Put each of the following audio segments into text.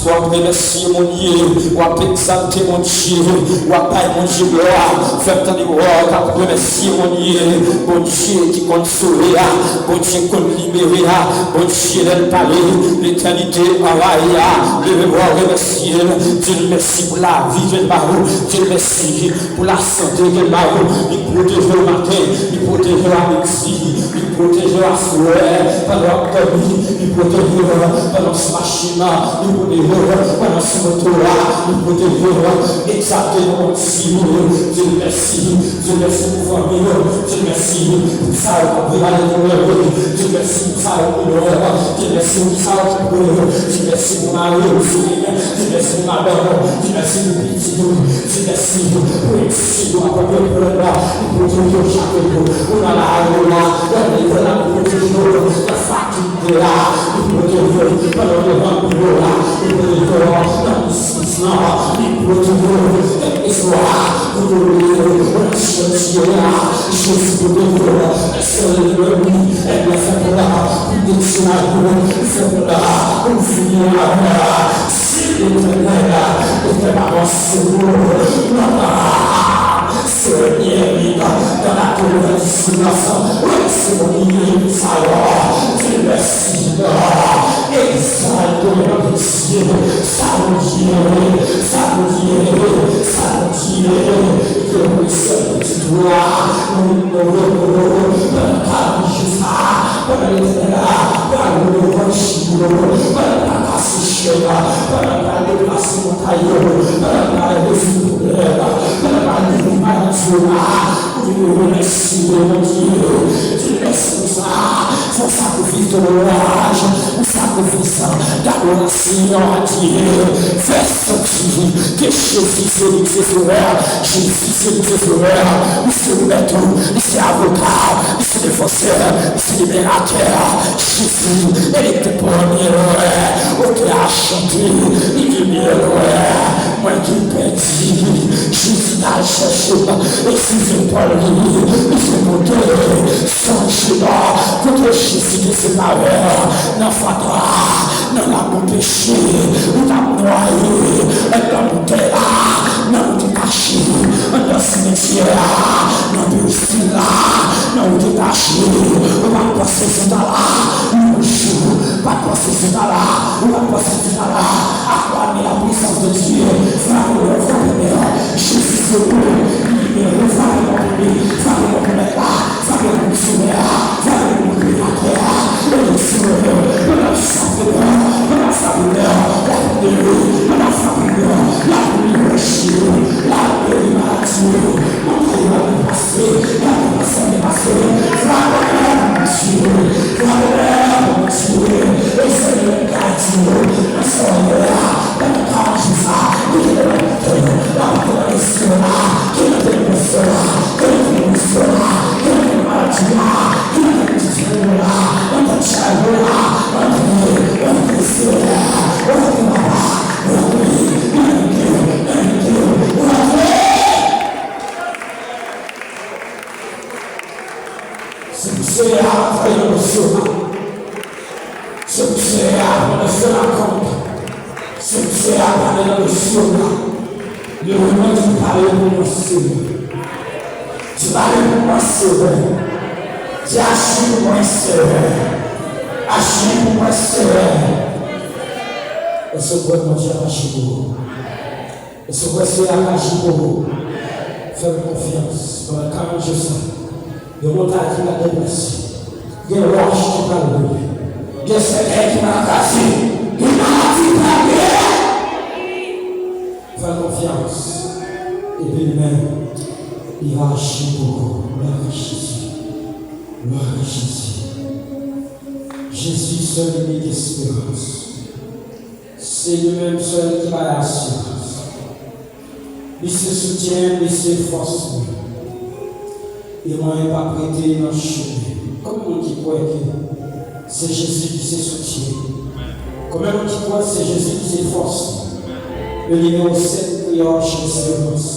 Soit remercier mon Dieu, ou à exalter mon Dieu, ou à bailler mon Dieu gloire. Faites tant de gloire, à remercier mon Dieu, mon Dieu qui compte sauver, mon Dieu qui compte libérer, mon Dieu d'aller parler, l'éternité en raïa. Levez-moi, remercier. Dieu merci pour la vie de Barou, Dieu merci pour la santé de Barou. Il protège le matin, il protège la midi, il protège la soirée, pendant la nuit, il protège pendant ce machine, il protège pendant ce moteur-là, il protège exactement aussi. Dieu merci pour famille, Dieu merci pour ça, pour aller dans le Dieu merci pour ça, Dieu merci pour ça, Dieu merci pour ma vie, Dieu merci pour ma mère, Dieu merci pour le petit, Dieu merci pour le petit, pour la première, pour toujours chaque jour, on a la pour toujours la fatigue là, pour toujours pendant le vent là, pour toujours dans le sens là, pour toujours et soir, pour toujours la chance là, je suis pour toujours seul le nuit, elle me fait là, pour décider, c'est là, pour finir là, si l'éternel était pas seguro, Seigneur, dans la colère du silence, c'est mon Dieu, Dieu merci, exalte mon Dieu, que nous sommes petits doigts, nous son sacrifice de l'orage, un sacrifice d'adoration à Dieu, fais sortir que Jésus c'est l'excellent, Jésus c'est l'excellent, il se met tout, il c'est avocat, il c'est défenseur, il c'est libérateur, Jésus, il était premier, ok à chanter, il est bien moi qui petit, Jésus n'a cherché, excusez-moi il s'est monté, sans chemin, contre Jésus qui s'est marré, dans Fatra, dans la mon péché, on a noyé, on a monté là, on a caché, on a cimetière là, on a busti là, on a caché, on va passer ce là, on joue, pas passer ce là, on va passer ce là, acclamer la puissance de Dieu, frère, Jésus c'est bon, il est revenu mon pays, frère, mon là, frère, mon souverain, frère, mon créateur, le souverain, le sauveur, la saveur, la guérison, la faveur, la libération, la libération, mon Dieu est passé, la libération est passée, frère, mon Dieu, frère, mon Dieu, et c'est le gardien, le sauveur, le gardien, il est le le moment tu parles pour mon Seigneur. Tu parles pour mon Seigneur. Tu achètes pour mon Seigneur. Achète pour mon Seigneur. Et ce quoi mon Dieu a acheté pour vous. Et ce quoi c'est a acheté pour vous. Faites confiance dans le cas de Jésus. Le montage qui m'a déplacé. Il y a le roi qui m'a donné. Il y a celui qui m'a cassé. Il m'a dit la guerre. Fais confiance. Et puis lui-même, il va agir pour vous. Gloire à Jésus. Gloire à Jésus. Jésus seul unique espérance. C'est lui-même seul qui va l'assurance. Il se soutient, il se force. Il ne m'a pas prêté dans le chemin. Comme on dit quoi que c'est Jésus qui se soutient. Comme on dit quoi c'est Jésus qui s'efforce. Le numéro 7, prière chez Séance.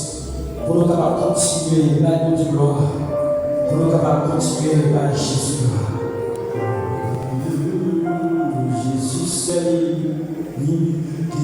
Pour nous capables de continuer la nuit de gloire. Pour nous capables de continuer la Jésus. Jésus, c'est lui qui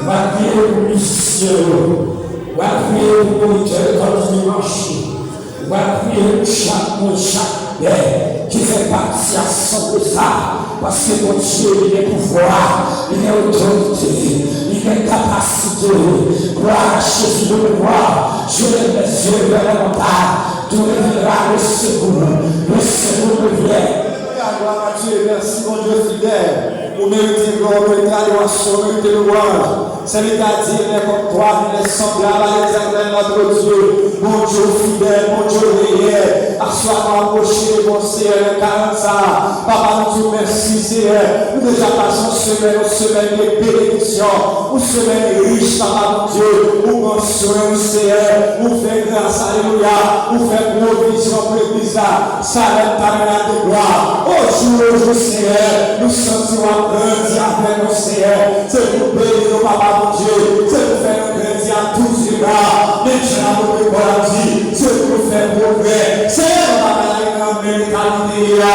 va prier pour musicien, va prier pour moniteur comme dimanche, va prier pour chaque qui fait partie à 100%, parce que mon Dieu, il est pouvoir, il est autorité, il est capacité. Gloire à Jésus de pouvoir, je lève mes yeux vers la montagne, tout reviendra le secours me vient. Gloire à Dieu, merci mon Dieu fidèle. Vous méritez gloire, vous méritez adoration, vous méritez louange. C'est lui qui a dit, mais comme toi, il est semblable à l'éternel notre Dieu. Mon Dieu fidèle, mon Dieu réel. Assois-moi, approcher mon Seigneur, 40 ans. Papa, nous te merci, Seigneur. Nous déjà passons une semaine de bénédiction, une semaine riche, Papa, mon Dieu. Nous mentionnons, Seigneur. Nous faisons grâce, alléluia. Nous faisons provision pour l'église. Ça va être ta de gloire. Aujourd'hui, Seigneur, nous sentirons grandir avec nos Seigneur. C'est pour bénir nos Papa, mon Dieu. C'est pour faire nous grandir à tous les gars. Maintenant, nous devons dire, c'est pour faire progrès. C'est pour faire la mentalité, la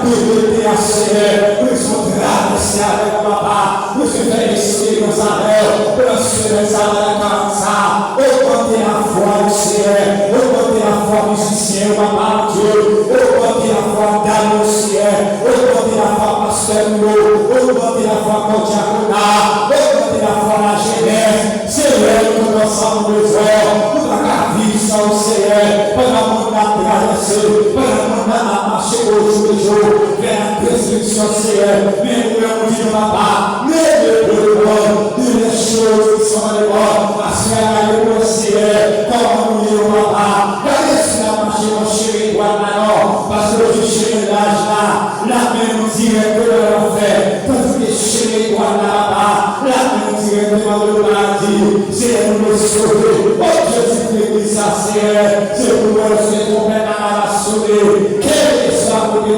pauvreté à Seigneur. Nous sommes traversés avec Papa. Nous sommes félicés dans sa mère. Nous sommes sa mère comme ça. Augmentez la foi, Seigneur. Augmentez la foi, musicien, Papa, mon Dieu. Augmentez la foi dans le ciel. Augmentez la foi, pasteur Milo. Augmentez la foi, Diaconat. Augmentez la foi, la jeunesse. Seigneur, nous ensemble de frères. Nous avons vivre sans le Seigneur. Pendant qu'on a traversé, pendant qu'on a marché au jour le jour, vers la destruction, Seigneur. Mais nous avons dit, Papa, mais de bonnes, les choses qui sont les bonnes, à ce qu'elle a le Seigneur, comme nous disons, Papa, regardez si la marché, mon chéri, maintenant, parce que je chéri l'âge là, la main nous dirait que l'enfer, tandis que chéri, là-bas, la main nous dirait que le paradis, c'est nous le sauver. Oh, Jésus, l'église, ça, c'est pour nous se tromper dans la sauver. Quel est ça pour nous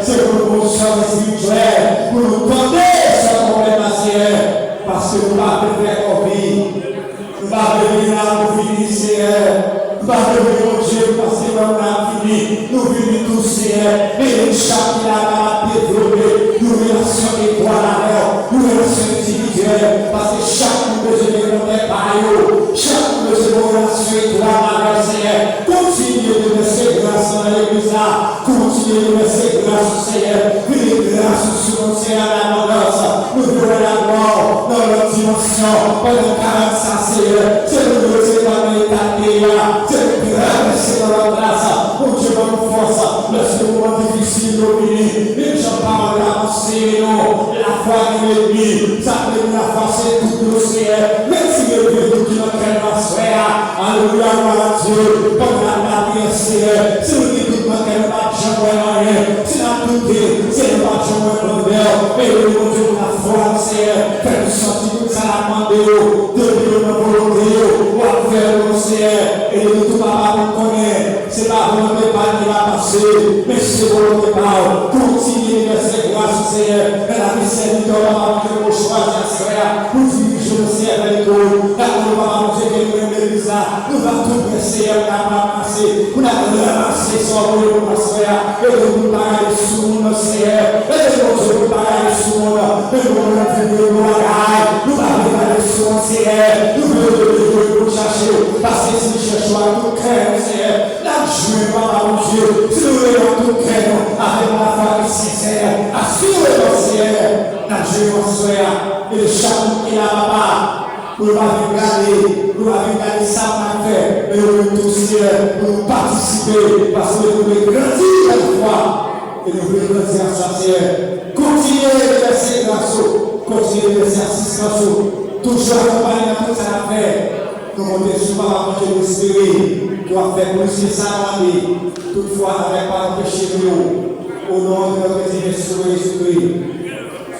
c'est pour nous sommes spirituels, pour nous tenter ce problème, parce que nous n'avons pas fait qu'on vit. Nous n'avons venir là pour finir, Seigneur. Nous n'avons venir au Dieu parce que nous avons fini. Nous vivons tous, Seigneur. Et chaque qui a développé, nous relations étoiles, nous relations individuelles, parce que chaque nous besoin de nous par eux. Chaque nous besoin de relations étoiles, Seigneur. Continuez de laisser grâce dans l'église. Continuez de laisser grâce, Seigneur. Venez grâce sur nos Seigneur à l'abondance. Nous voulons la gloire dans notre dimension. Pendant 45, Seigneur. C'est le Dieu qui est dans l'état de c'est le grâce, c'est dans la grâce. Mon Dieu, dans nos forces. Lorsque nous sommes difficiles, nous venons. Les gens parlent d'avancer, non. La foi de l'ennemi. Ça peut nous la forcer tout le Seigneur. Même si le Dieu qui nous crée dans ce frère. Alléluia, gloire à Dieu. Pendant la prière, Seigneur. Si nous disons que nous n'avons pas de rien. Si nous avons tout dit, si nous n'avons pas de rien. Mais nous Dieu, la foi, Seieur. Fais-nous sortir de ça, la main de nous. De notre volonté. Ou à faire le Seigneur. Et tout va nous connaître. C'est pas volonté pas qui va passer. Mais c'est volonté pas. Continuez de faire grâce, Seieur. Et la vie serviteur, que vous choisissez, Seigneur. Nous dirigeons le Seigneur avec nous. Là, nous allons manger que nous aimons l'église. Nous allons tout presser, on n'a pas passé. Nous allons ramasser sans vous, mon Seigneur. Et nous parlons sous nous, Seigneur. Et nous parlons sous nous. Et nous allons venir nous bagaille. Nous allons parler sous nous, Seigneur. Nous allons chercher. Parce que si nous cherchons à tout cœur, Seigneur, la joie, Papa, mon Dieu, si nous voulons tout cœur, avec la foi sincère, assurez-nous, Seigneur, la joie, mon Seigneur, et le chapeau qu'il a, Papa. Nous allons regarder ça qu'on a fait, mais nous voulons tous, Seigneur, nous participer, parce que nous voulons grandir la foi, et nous voulons grandir à sa Seigneur. Continuez de laisser grâce, continuez de laisser assistance, toujours accompagner dans toute cette affaire. Nous comptons souvent à manger l'esprit, qui va faire plus que ça dans la vie. Toutefois, n'avez pas empêché nous, au nom de notre Jésus-Christ.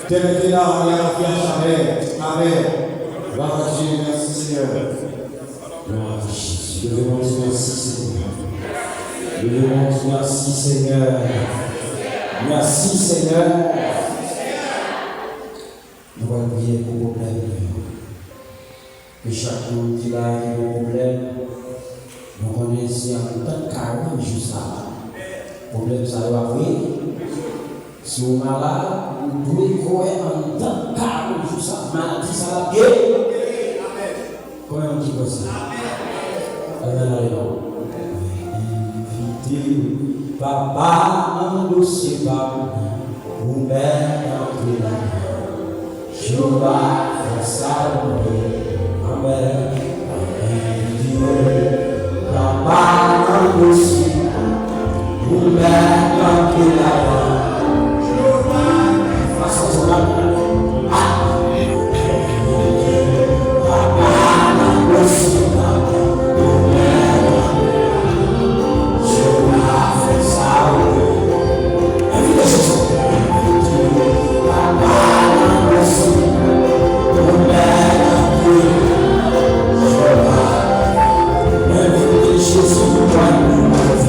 Dès maintenant, et à la vie à jamais. Amen. Gloire à Dieu, merci Seigneur. Gloire à Jésus. Je vous remercie, merci Seigneur. Je vous remercie, merci Seigneur. Merci Seigneur. Nous allons prier pour vos problèmes. Que chaque jour qui a des problèmes, nous connaissons en tant que 40 jours ça. Problème ça va arriver. Si vous êtes malade, vous devez croire en tant que vous ça, maladie, ça va bien. Comment on dit comme ça? Invité, papa, un dossier, papa, ou mère, un je vais faire ça, amen. Papa, un dossier, ou mère, un Jesus,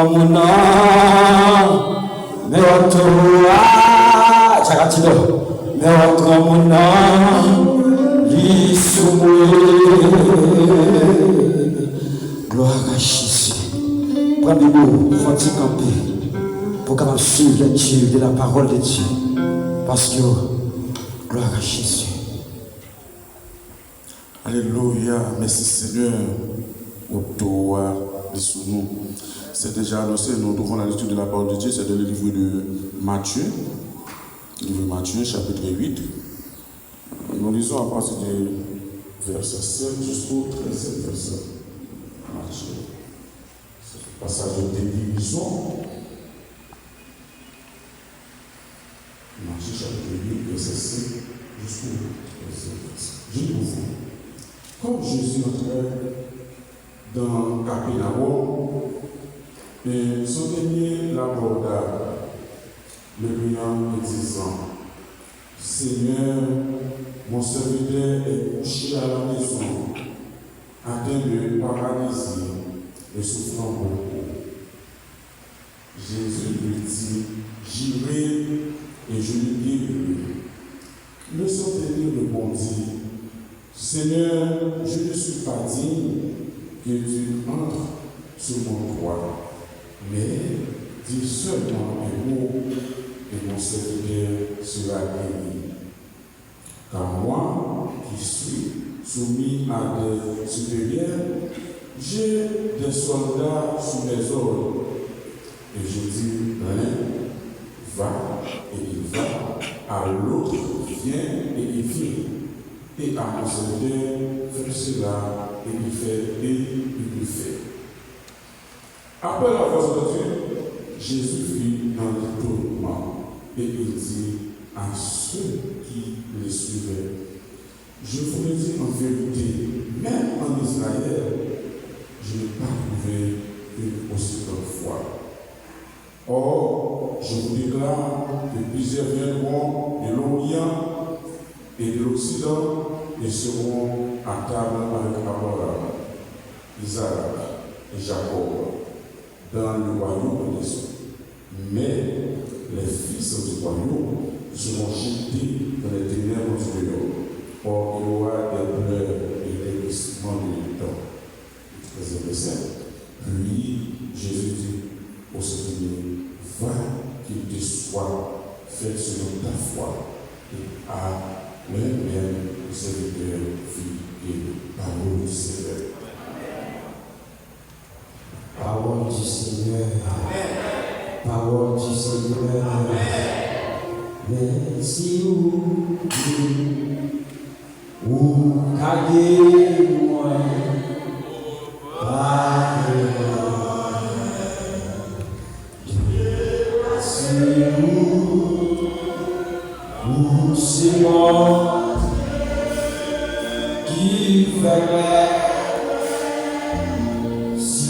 mon nom, mais autre, mais autre mon nom, gloire à Jésus. Prenez nous, faut-il camper pour qu'on suive Dieu de la parole de Dieu. Parce que, gloire à Jésus. Alléluia, merci Seigneur. Autour de nous. C'est déjà annoncé, nous trouvons la lecture de la parole de Dieu, c'est dans le livre de Matthieu. Le livre de Matthieu, chapitre 8. Nous lisons à partir du verset 7 jusqu'au 13e verset. Matthieu. C'est le passage de guérison. Matthieu, chapitre 8, verset 7 jusqu'au 13e verset. Je dis pour vous, comme Jésus entrait dans Capernaum, et son dernier l'aborda, le priant et disant, Seigneur, mon serviteur est couché à la maison, atteint de paralysie et souffrant beaucoup. Jésus lui dit, j'irai et je lui guérirai. Le centenier répondit, Seigneur, je ne suis pas digne que tu entres sur mon toit, mais dis seulement un mot et mon serviteur sera guéri. Car moi, qui suis soumis à des supérieurs, j'ai des soldats sous mes ordres. Et je dis l'un va et il va, à l'autre viens et il vient. Et à mon serviteur, fais cela, et il fait, et il le fait. Après la voix de Dieu, Jésus fut dans l'étonnement, et il dit à ceux qui le suivaient, je vous le dis en vérité, même en Israël, je n'ai pas trouvé une aussi grande foi. Or, je vous déclare que plusieurs viendront de l'Orient et de l'Occident et seront à table avec Abraham, Isaac et Jacob dans le royaume des cieux. Mais les fils du royaume seront jetés dans les ténèbres du dehors. Or, il y aura des pleurs et des glissements de temps. 13e verset. Puis Jésus dit au Seigneur, va qu'il te soit fait selon ta foi. Et à même le serviteur fit et parole du Seigneur. Parole du Seigneur. Parole du Seigneur. Merci ou caguer moi. C'est moi qui ferait si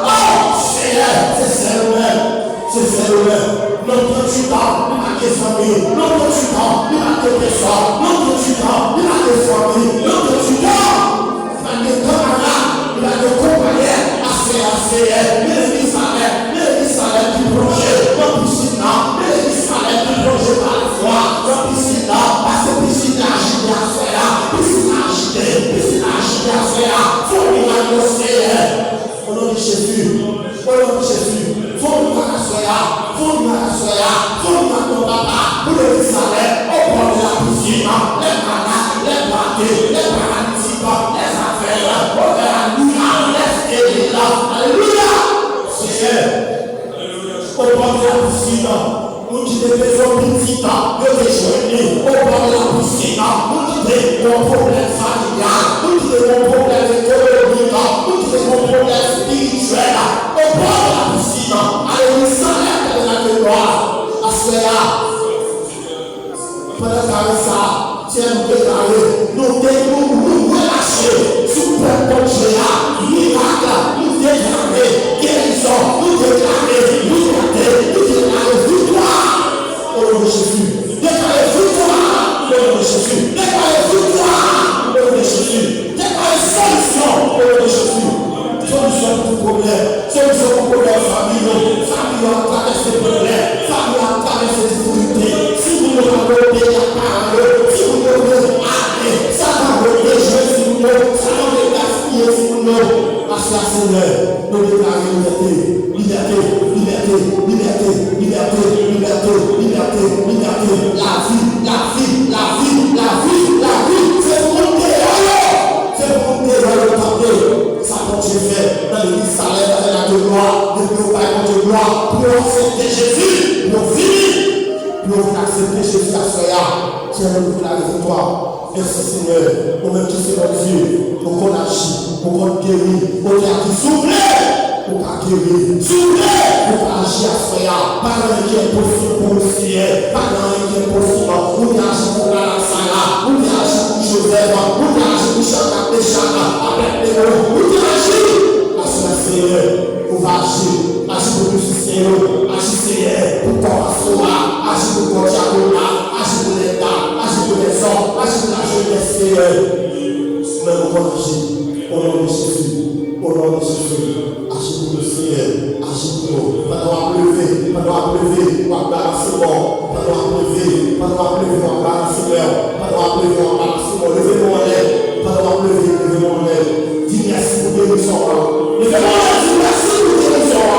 Oh, Seigneur, c'est famille, notre du temps, il a des personnes, notre du temps, il a des familles, notre du temps, il a des camarades, il a des compagnons, l'église Salem du projet, notre piscine, l'église Salem du projet par la foi, notre piscine, parce que piscine agitée à faire, piscine agitée à faire, faut lui annoncer, au nom de Jésus, au nom de Jésus, faut lui annoncer, faut lui annoncer papa, pour l'église Salem, au bord de la piscine, les malades, les braqués, les paralytiques, les affaires, alléluia, Seigneur, au bord de la piscine, nous qui des maisons petites, de rejoindre, au bord de la piscine, nous qui des mon problème familial, nous qui des mon problème économique, nous qui des mon problème spirituel, au bord de la piscine, alléluia, Salem de la gloire, à cela, pendant ça, tiens, nous déclarer, nous relâcher, sous peuple géant, miracle, nous déclarer, guérison, nous déclarer, liberté, nous déclarer victoire, au nom de Jésus, déclarer victoire, au nom de Jésus, déclarer victoire, au nom de Jésus, déclarer solution, au nom de Jésus, solution pour tout problème, solution pour problème familial, famille à travers ses problèmes, famille à travers ses difficultés, si vous ne l'avez pas, si vous ne l'avez pas, ça va vous déjouer si vous ne ça va vous gaspiller si vous ne parce que Seigneur, nous déclarons liberté, c'est pour le temps, ça continue fait dans l'église Salem avec la gloire, depuis au Père de gloire, pour accepter Jésus, pour vivre, pour accepter Jésus à soi, tiens-nous la victoire. Merci Seigneur, nous-mêmes qui sommes Dieu, nous qu'on agit, nous qu'on guérit, nous qui a dit soufflez, nous qu'on guérit, soufflez, nous qu'on agit à soi, pas dans qui est possible pour le Seigneur, pas dans qui est possible, nous qui agit pour la Sala, nous qui agit pour Joseph, nous qui agit pour Chaka, avec les mots, nous qui agit, parce que Seigneur, nous va agir pour nous Seigneur, agir Seigneur, pour ton Assoa, agir pour ton Diaconia, agir pour l'État, agir pour les hommes, agir pour la jeunesse Seigneur. Mais nous allons agir au nom de Jésus, au nom de Jésus, agir pour le Seigneur, agir pour nous. Pendant à pleuver, on va balancer mort, pendant à pleuver, on va balancer mort, pendant à pleuver, on va balancer mort, levez-moi en l'air, pendant à pleuver, levez-moi en l'air. Dis merci pour guérison. Levez-moi en l'air, dis merci pour guérison.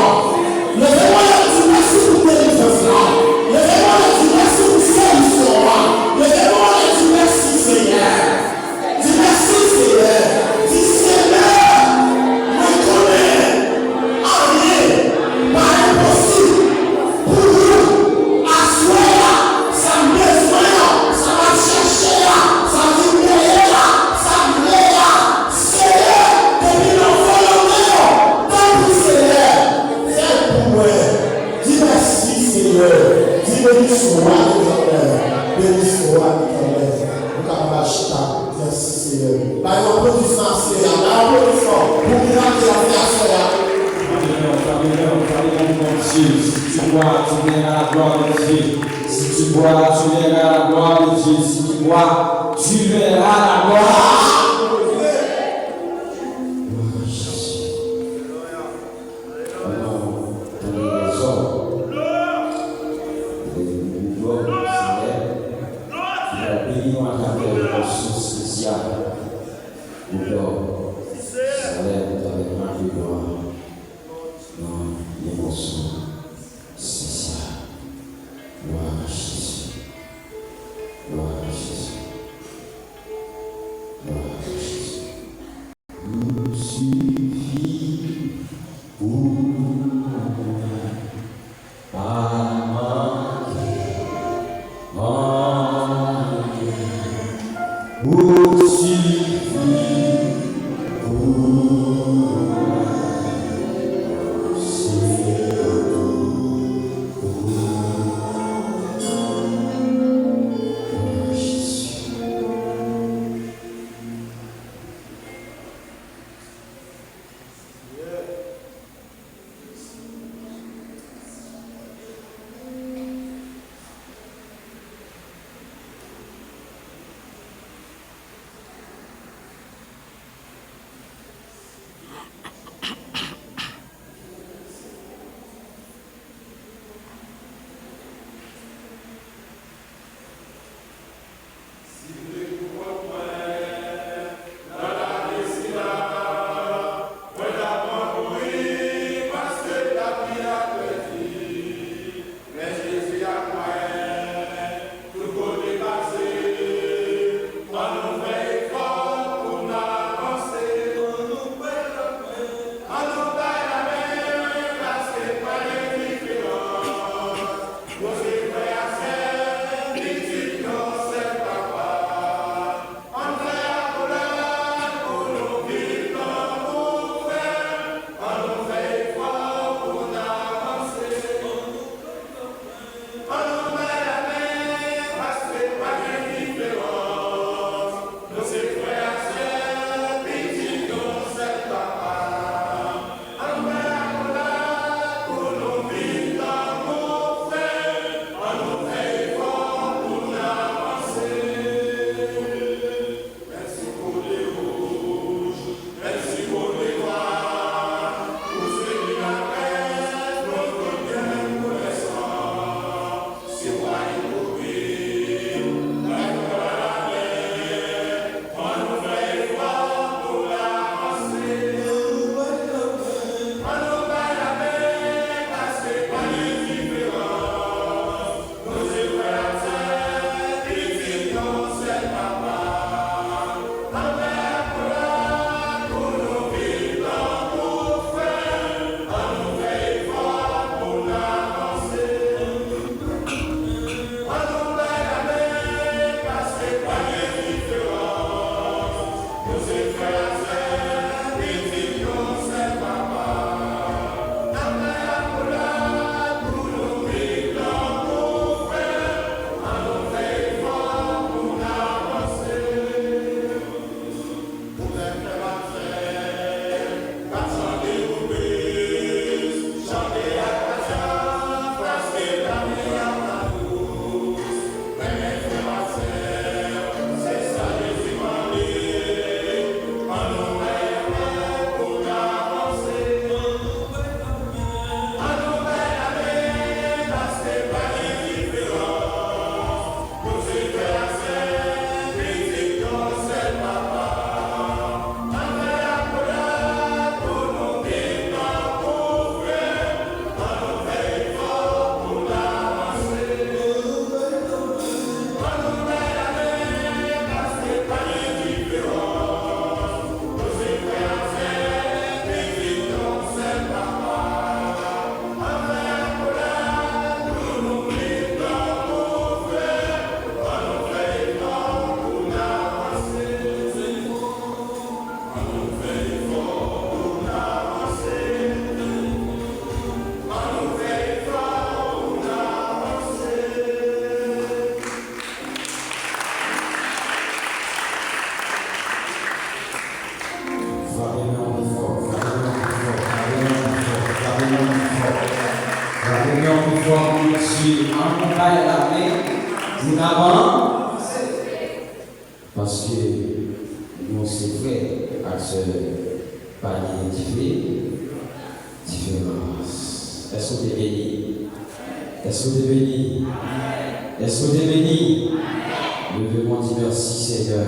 Levez-moi en l'air, dis merci pour guérison. Levez-moi en l'air, dis merci pour solution. Levez-moi en l'air, dis merci Seigneur. Dis merci Seigneur. Dis Seigneur, me connais. Rien, pas impossible. Pour vous, assoyez, ça me besoin, ça va chercher là, ça va libérer là, ça me met là. Seigneur, depuis l'enfant l'enfant, tant pis Seigneur, fais pour moi. Dis merci Seigneur. Dis béni soit l'éternel. Béni soit l'éternel. Merci Seigneur. Par l'applaudissement Seigneur, par l'applaudissement, pour miracle la vie à Seigneur. Si tu bois, tu verras la gloire de Dieu. Si tu bois, tu verras la gloire de Dieu. Si tu bois, tu verras la gloire. Gloire à Jésus. suis en campagne l'armée, pour avant, parce que nous sommes frères à ce panier différence. Est-ce que tu es béni? Est-ce que tu es béni? Est-ce que tu es béni? Levez-moi, dis merci Seigneur.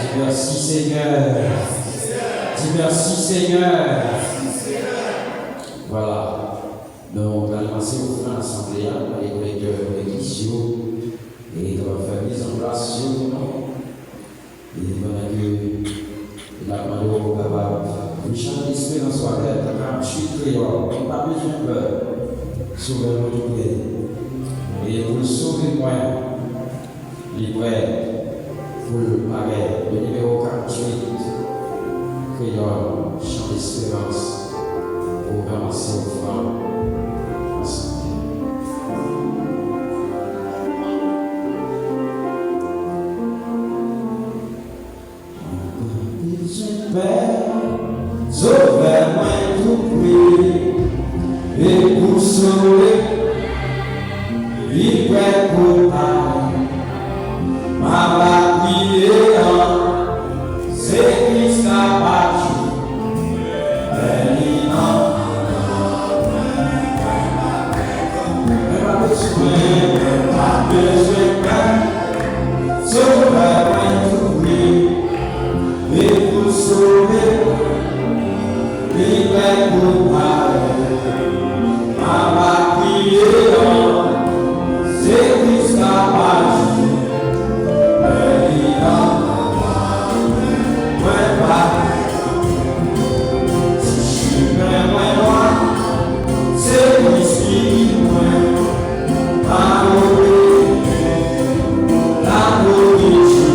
Dis merci Seigneur. Dis merci Seigneur. Voilà. Donc, on a lancé au frère l'assemblée, les collègues de l'église, et on va faire mise en place sur nous. Et on a vu la demande au capable. Une chance d'espérance soit tête, car je suis créole, on n'a pas besoin de peur. Sauver notre pays. Et pour sauver moi, livret, pour le marais, le numéro 48, créole, chant d'espérance, pour ramasser aux femmes. Sauve-moi tout prix et pour sauver, il prête pour parler. Ma patrie c'est Christ a battu. Pas besoin, sauve-moi tout prix et pour sauver. Il est pour ma prière, c'est Christ a battu. Mais il a pas. Si je suis moins loin, c'est Christ qui m'a la provision.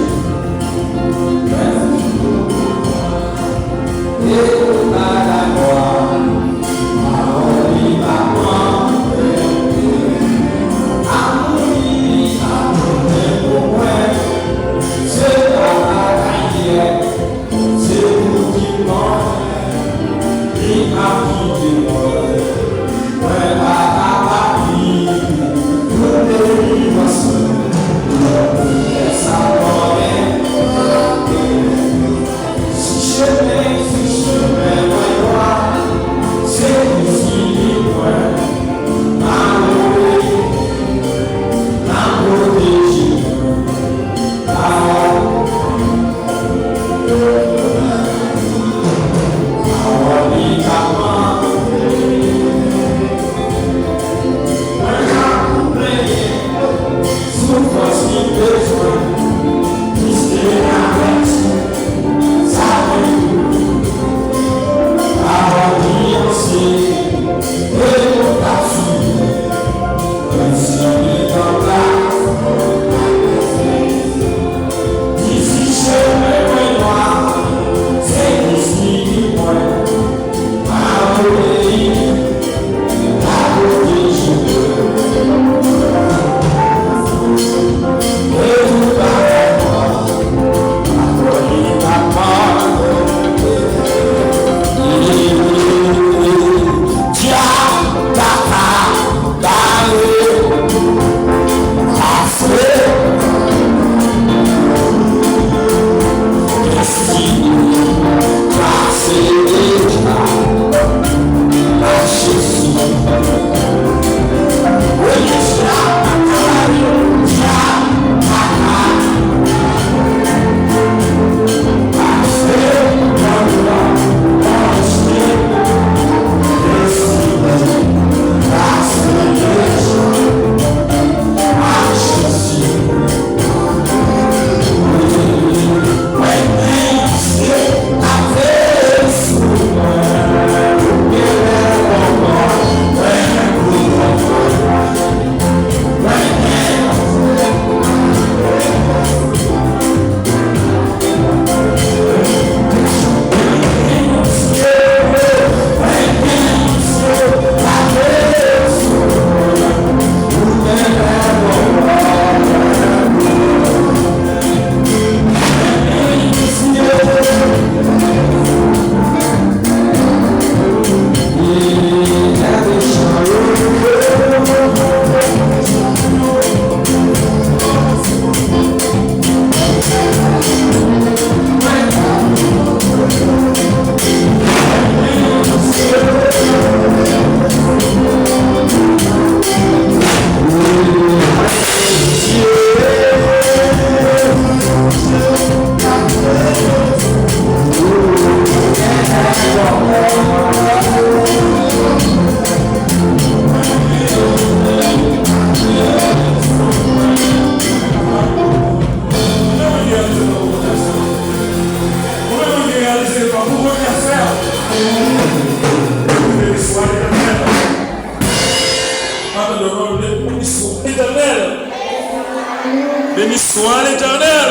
Béni soit l'Éternel.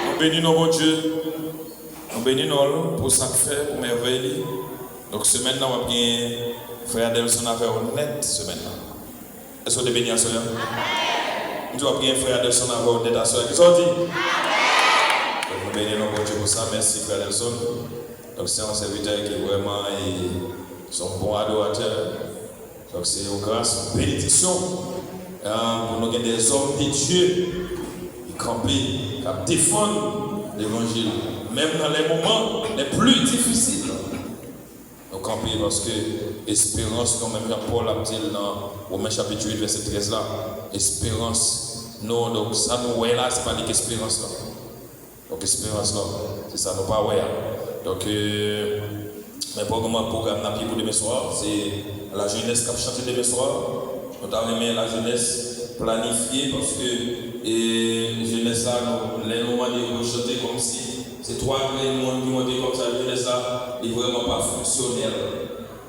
Nous bénissons mon Dieu. Nous bénissons pour ça que fait, pour merveille. Donc semaine là, on va bien frère Delson a fait honnête semaine là. Est-ce que vous êtes béni à cela? Nous avons bien frère Delson a fait honnête à cela. Qu'est-ce qu'on dit? Nous bénissons mon Dieu pour ça. Merci frère Delson. Donc c'est un serviteur qui est vraiment son bon adorateur. Donc c'est une grâce, une bénédiction. Pour nous des hommes de Dieu qui campent, qui défendent l'évangile, même dans les moments les plus difficiles. Nous campons parce que espérance, comme même Jean-Paul a dit dans Romains chapitre 8, verset 13 là, espérance. Non, donc ça nous voit là, c'est pas l'espérance là. Donc espérance là, c'est ça, nous pas ouais. Donc, mais pour le programme pour demain soir, c'est la jeunesse qui a chanté demain soir. Nous avons aimé la jeunesse planifiée parce que la jeunesse là, les moments de chanter comme si c'est trois grands qui montent comme ça, la jeunesse là n'est vraiment pas fonctionnelle.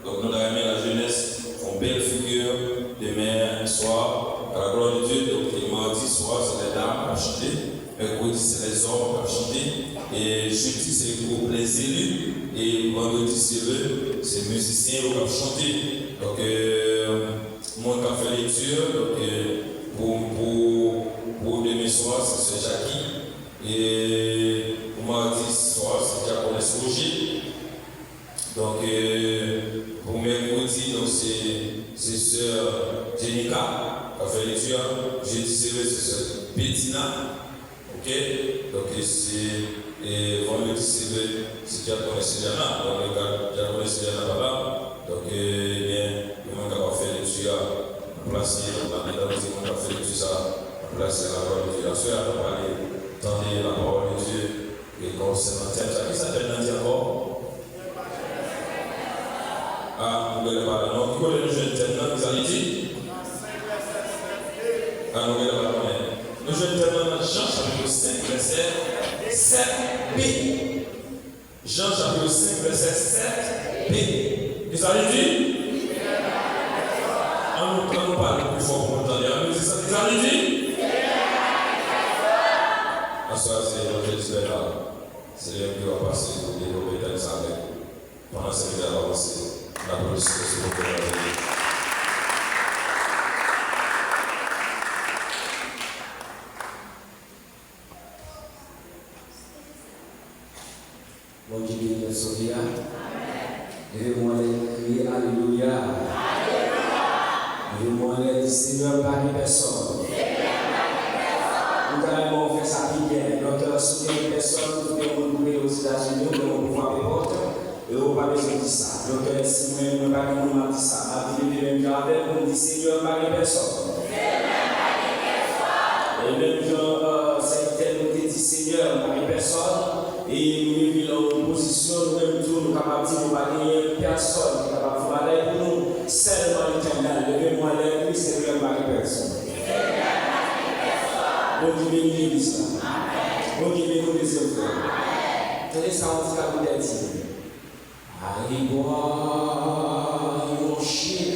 Donc nous avons aimé la jeunesse en belle figure demain soir, à la gloire de Dieu. Donc mardi soir, c'est les dames qui chanter, mercredi, c'est les hommes qui chanter, et jeudi, c'est pour les élus, et vendredi, c'est les musiciens qui vont chanter. Donc, moi qui ai fait lecture, donc pour demain soir, c'est Jackie. Et pour mardi soir, c'est Diaconès Roger. Donc pour mercredi, c'est sœur Jenica qui a fait lecture. Jeudi, c'est sœur Bettina. Ok? Donc c'est vendredi, c'est Diaconès Sylviana. Donc Diaconès Sylviana là-bas. Donc on va faire lecture en place, on va faire lecture en place la parole de Dieu. La soeur a parlé, tendez la parole de Dieu et concernant thème. Ça qui s'appelle Nadia encore? Ah, vous voulez parler. Non, qui connaît le jeune thème là? Vous allez dire? Ah, vous voulez parler. Le jeune thème là, Jean chapitre 5, verset 7b. Jean chapitre 5, verset 7b. Vous allez dire? On nous parle plus fort pour entendre. Vous allez dire? Ah, ça, c'est l'évangile libéral. C'est lui qui va passer pour développer dans les avec. Pendant ce que va avancer, la police se retrouve. Bon Dieu béni sauvé. Levez-moi les crier Alléluia. Levez-moi les Seigneur par les personnes. Nous allons faire ça bien. Donc, si les personnes qui ont aux États-Unis, nous allons pouvoir les porter. Et on va besoin de ça. Donc, si nous n'avons pas dit ça, nous avons dit Seigneur par les personnes. Et même c'est tel nous dit Seigneur par les personnes. Et nous vivons en position, nous-mêmes, nous sommes capables de dire, nous n'avons pas personne qui est capable de faire pour nous, seulement l'éternel. Levez-moi les Christ, Seigneur, par les personnes. Bon Dieu bénit l'Église. Bon Dieu bénit les œuvres. Tenez ça, on dit la bouteille. Allez boire mon chien.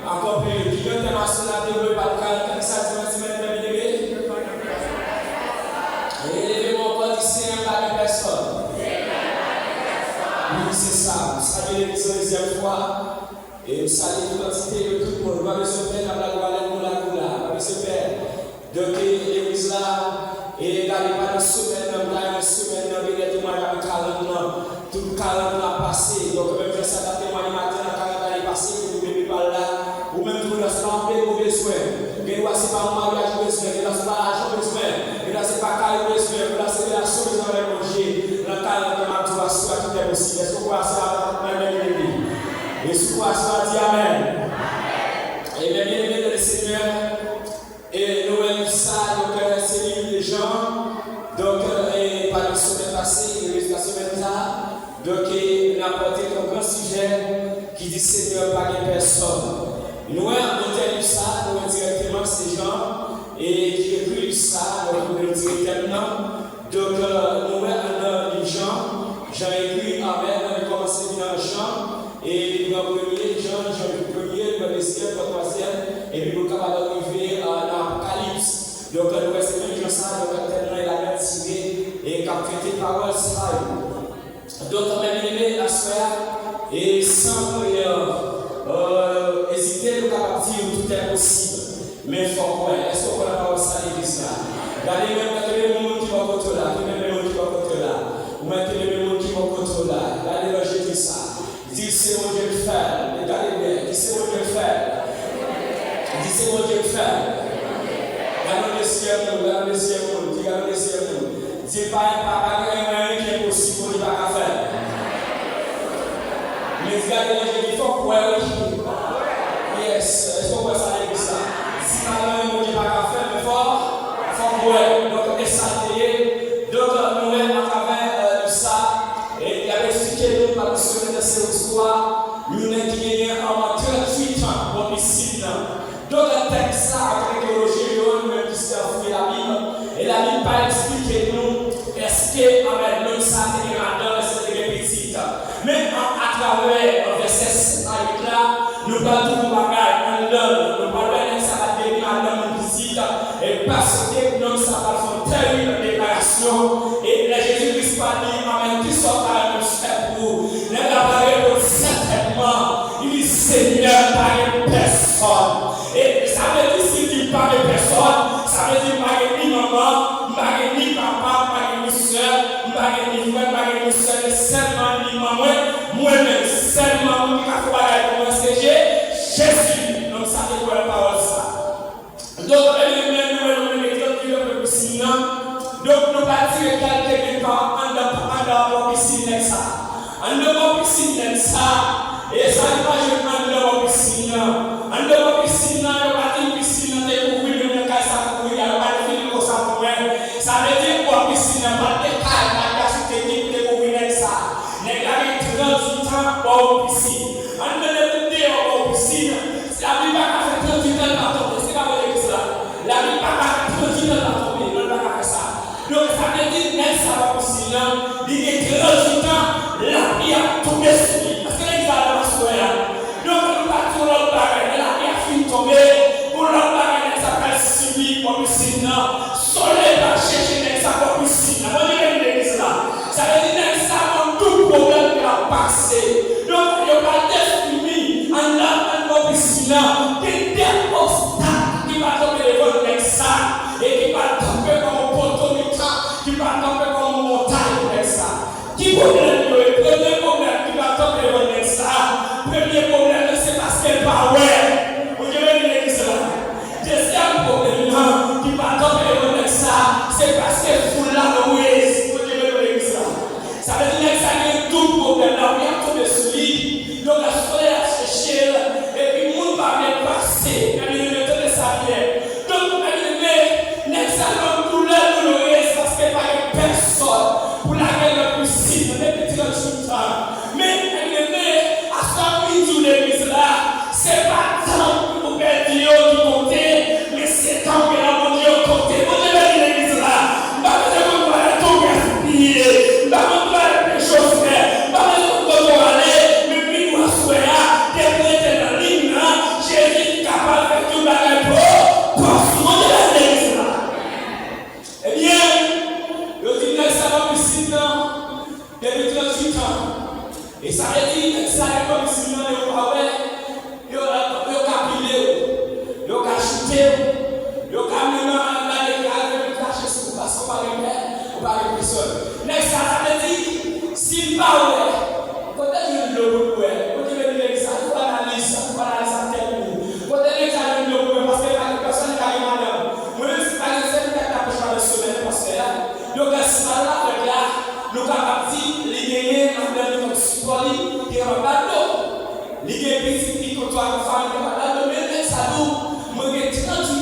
Encore plus, qui international de par 40 cm de et levez-moi pas du Seigneur par une personne. Oui, c'est ça. Vous savez l'église la deuxième fois. Et vous savez toute l'entité de tout le monde. Vous se faire dans la gloire, vous se faire. Donc l'église là, et regardez pas de semaine, une semaine, il y a des témoignages avec 40 ans. Tout 40 ans passé. Donc même ça a témoigné matin, 40 ans passé, vous ne pas là. Ou même tout le temps, vous besoin. Mais c'est pas un mariage besoin, c'est pas l'argent besoin. C'est pas carré besoin, c'est la chose dans le manger. Le cas de ma joie soit tout est possible. Est-ce que vous passez à la même église? Est-ce que vous passez à dire Amen? Et bien, bien aimé le Seigneur, et nous avons ça, donc c'est l'île des gens. Donc, par la semaine passée, la semaine là, donc il a porté un grand sujet qui dit Seigneur, pas de personne. Nous avons entendu ça, nous avons directement ces gens. Et qui écrit ça, donc nous le directement. Donc, nous avons des gens, j'ai écrit Amen, nous commençons dans le chant, et nous avons premier, Jean le premier, le deuxième, le troisième, et puis nous sommes arriver à l'Apocalypse. Donc, nous restons bien ça, donc tellement il a bien tiré, et qui a traité parole ça. Donc, on a bien la soirée, et sans hésiter, nous avons dit tout est possible. Mais il faut quoi? Est-ce qu'on va pas ça à l'église là? Regardez même le monde qui va contre là, même le monde qui va contre là, ou même le monde qui va contre là. Regardez le je dis ça. Dis c'est mon Dieu le faire. Regardez bien. Dis c'est mon Dieu le faire. Dis c'est mon Dieu le faire. Regardez le ciel, regardez le ciel, regardez le ciel. Dis pas un qui est possible pour ne pas faire. Mais regardez le je dis il faut quoi? Yes. Est-ce qu'on voit ça à l'église là? Si tu as un mot qui va faire, mais fort, donc exalté. Donc, nous à travers ça, et il avait expliqué nous par le semaine de cette histoire, nous avons gagné en 38 ans pour ici. Donc, le texte, avec l'écologie, nous avons fouillé la Bible, et la Bible va expliquer nous, est-ce que, avec nous, ça a été là-dedans, c'est petit. Mais à travers le verset 7 là, nous parlons de bagage, nous parlons de ça va devenir dans une visite, et parce que nous ça va faire une terrible déclaration, et Jésus-Christ va dire, Amen, qui sort à nous faire pour vous. Les appareils certainement, il dit Seigneur, par une personne. Et ça veut dire, s'il dit par une personne, ça veut dire par une maman, par une papa, par une soeur, par une frère, par une soeur, seulement une maman, moi-même, seulement qui a fait pour moi, c'est Jésus. Donc, ça fait quoi la parole ça? Donc, nous nous bâtir quelque part en dehors de piscine ça. En dehors de piscine ça. Et ça n'est pas juste en dehors de piscine. En dehors de piscine, on va dire piscine, on est ouvert, on est cassé, on est ouvert, on ça veut dire quoi piscine, pas de caille, pas de technique, on est ouvert ça. Les gars, ils ont 38 ans pour piscine. En dehors de piscine, la vie va faire 38 ans par tomber. C'est pas vrai que ça. La vie va faire 38 ans par tomber. On ne va pas faire ça. Donc ça veut dire même ça va piscine. Il est 38 ans, la vie a tombé sur lui. Parce que l'église a la soirée. Donc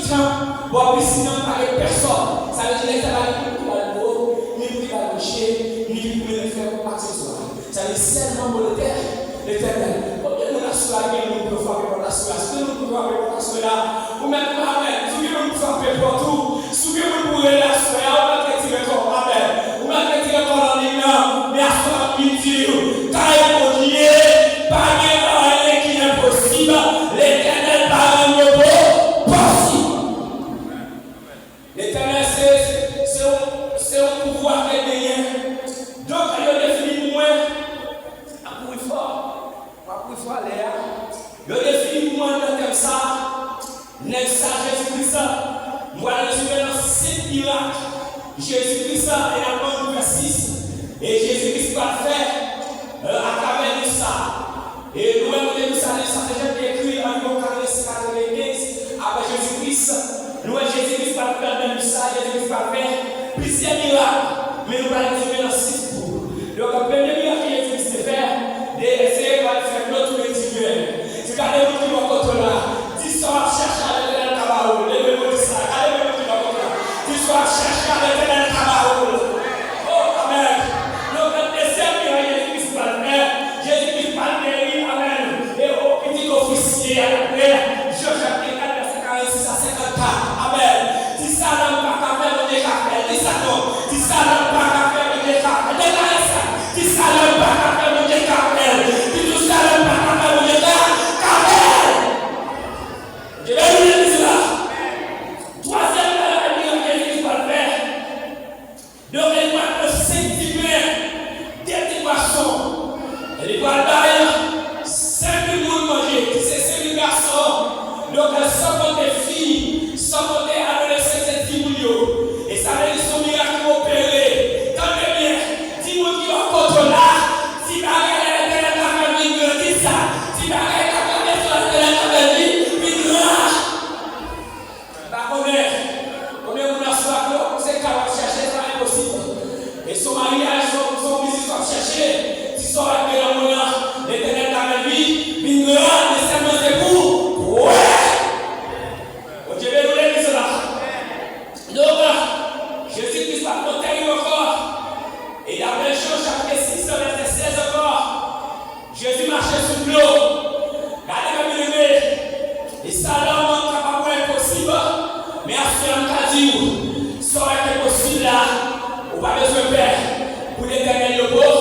temps, pour piscine par personne. Ça veut dire que ça va être pour le beau, ni pour le rocher, ni pour le faire pour accessoire. Ça veut dire seulement pour le terre, l'éternel. Combien de personnes qui nous frapper pour la soie? Est-ce que nous pouvons frapper pour la soie? Ou même amen. Si nous pouvons frapper pour tout, si nous pouvons la soie, on va tirer comme amen. On va tirer comme en ligne, mais à ce moment-là, il dit, quand il faut dire, pas rien qui est impossible, l'éternel par un mot possible. L'éternel, c'est un pouvoir qui est gagné. Donc, il définit pour moi, à courir fort, Léa. Il définit pour moi comme ça, Jésus-Christ. Moi, je suis dans 7 miracles. Jésus-Christ est dans le verset 6. Et Jésus-Christ va faire à travers tout ça. Et nous-mêmes, ça c'est déjà écrit en Luc 45, avec Jésus-Christ. Nous, Jésus-Christ va faire dans ça, Jésus-Christ va faire plusieurs miracles. Mais nous allons dire dans 6 pour. Donc, le premier miracle que Jésus-Christ fait, c'est de faire notre individuel. C'est quand les gens qui vont contre là, ils sont chercher à l'éternel Kabaoul. Les gens qui sont ils sont chercher à l'éternel Kabaoul. Oh, amen. Donc, le deuxième miracle Jésus-Christ va faire, Jésus-Christ va guérir, amen. Et au petit officier, après, Jacques 4, verset 46 à 54, amen. Si ça n'a pas qu'à faire, on est qu'à faire. Dis ça non. Si ça n'a pas qu'à faire, on est qu'à faire. Déclarez ça. Si ça n'a pas qu'à faire, on est qu'à faire. Si tout ça n'a pas qu'à faire, on est qu'à faire. Je vais vous le dire là. Troisième miracle que Jésus va faire. Donc, il va s'intimer des petits poissons. Il va d'ailleurs 5 000 manger. C'est 5 000 garçons. Donc, sans compter filles, sans compter adolescents, c'est 10 millions. Et ça veut dire son miracle opéré. Tant bien, 10 000 qui vont contre là. Si tu as regardé la famille, dis ça. Si tu as regardé la famille, dis ça. Combien on a soif, c'est qu'à chercher, c'est pas impossible. Et son mariage, son business va chercher. Si son arrivé dans mon âge, l'éternel dans la vie, il me rend nécessairement des coups. Ouais! Je vais vous le dire cela. Donc, Jésus-Christ va monter encore. Et la même chose, chapitre 6, verset 16 encore. Jésus marchait sous l'eau. Regardez comme il est. Et ça, l'homme, capable impossible. Mais à ce moment-là, ça aurait été possible là. On va besoin de faire pour l'éternel le beau.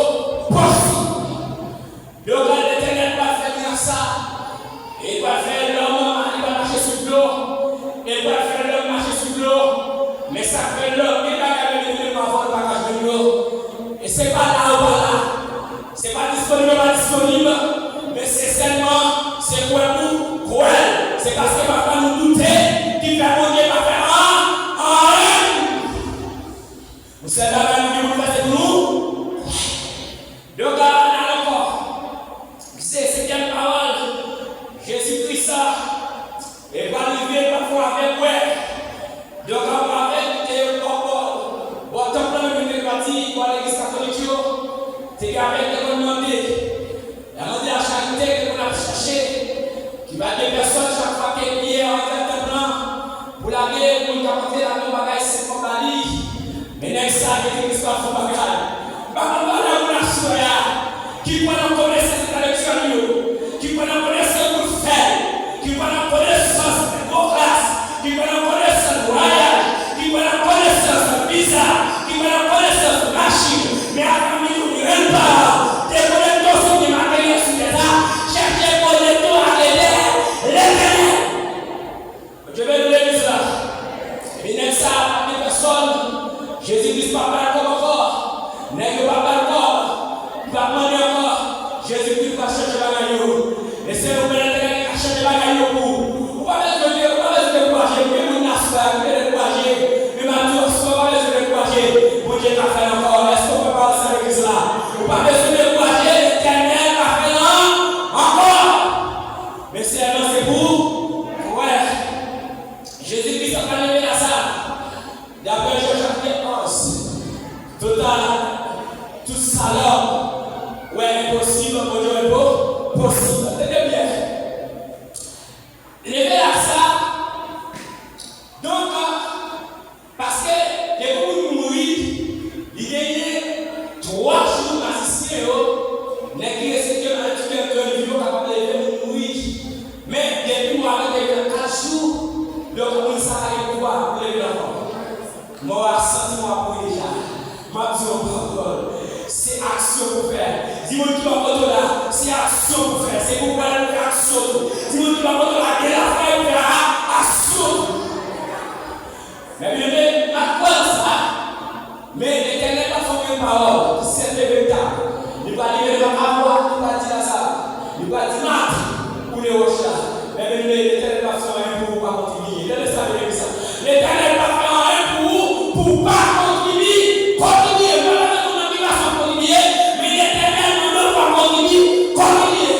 Possible. Donc, l'éternel va faire ça. Et il va faire l'homme, il va marcher sous l'eau. Il va faire l'homme marcher sous l'eau. Mais ça fait l'homme, il va garder le avoir le bagage de l'eau. Et c'est pas là ou pas là. C'est pas disponible, mais c'est seulement, c'est quoi nous? Cruel. C'est parce que papa nous douter qui fait mon Dieu va faire un. Vous savez la même que vous faites pour nous? Donc, là encore, c'est cette parole, Jésus-Christ, et va arriver parfois avec moi. Donc, on va avec bon, temple de l'église catholique, c'est avec les demandés. La demande à charité que l'on a cherché, qui va des personnes chaque fois qu'elle est en temple pour la guerre, pour capter la même bagaille, c'est comme la vie. Mais n'est-ce pas que l'histoire fait bagaille? Par contre, on a qui peut en connaître cette élection, qui peut en connaître ce qu'on fait, qui peut en connaître ce qu'on classe, qui peut en connaître ce voyage, qui peut en connaître ce visa, qui peut en connaître ce machine. Mais à la famille, on ne règle pas. Des connecteurs sont des matériels sur les arts. Cherchez des connecteurs à l'éternel. Je vais vous le dire ça. Mais n'est-ce pas, des personnes, Jésus-Christ ne parle pas encore. N'est-ce pas encore. Il va demander encore. Jésus-Christ va chercher la gagne. Et c'est vous qui cherchez la gagne pour vous. Vous ne pouvez pas décourager. Mais vous n'avez pas décourager. Mais maintenant, vous ne pouvez pas décourager. Vous Dieu t'a fait encore. Est-ce qu'on peut parler ça avec cela? Vous ne pouvez pas décourager. L'éternel t'a fait encore. Mais c'est pour. Ouais. Jésus-Christ a pas levé à ça. D'après Jean chapitre 11. Tout ça là. Ouais, impossible. Mon Dieu est beau. Possible. Tenez bien. Levé à ça. Moi, sentiment pour déjà. Ma vision parole. C'est action pour faire. Dis-moi qui va prendre là. C'est action pour faire. C'est pour faire action. Dis-moi qui va prendre là. Et la fin, il fera action. Mais bien, à quoi ça? Mais l'Éternel a formé une parole. C'est véritable. Il va dire avoir, il va dire ça. Il va dire mat pour les rochers. Mais bien, l'Éternel va faire un pour pas continuer. L'Éternel va faire un pour pas continuer. Continuer. Mais l'Éternel ne va pas continuer. Continuer.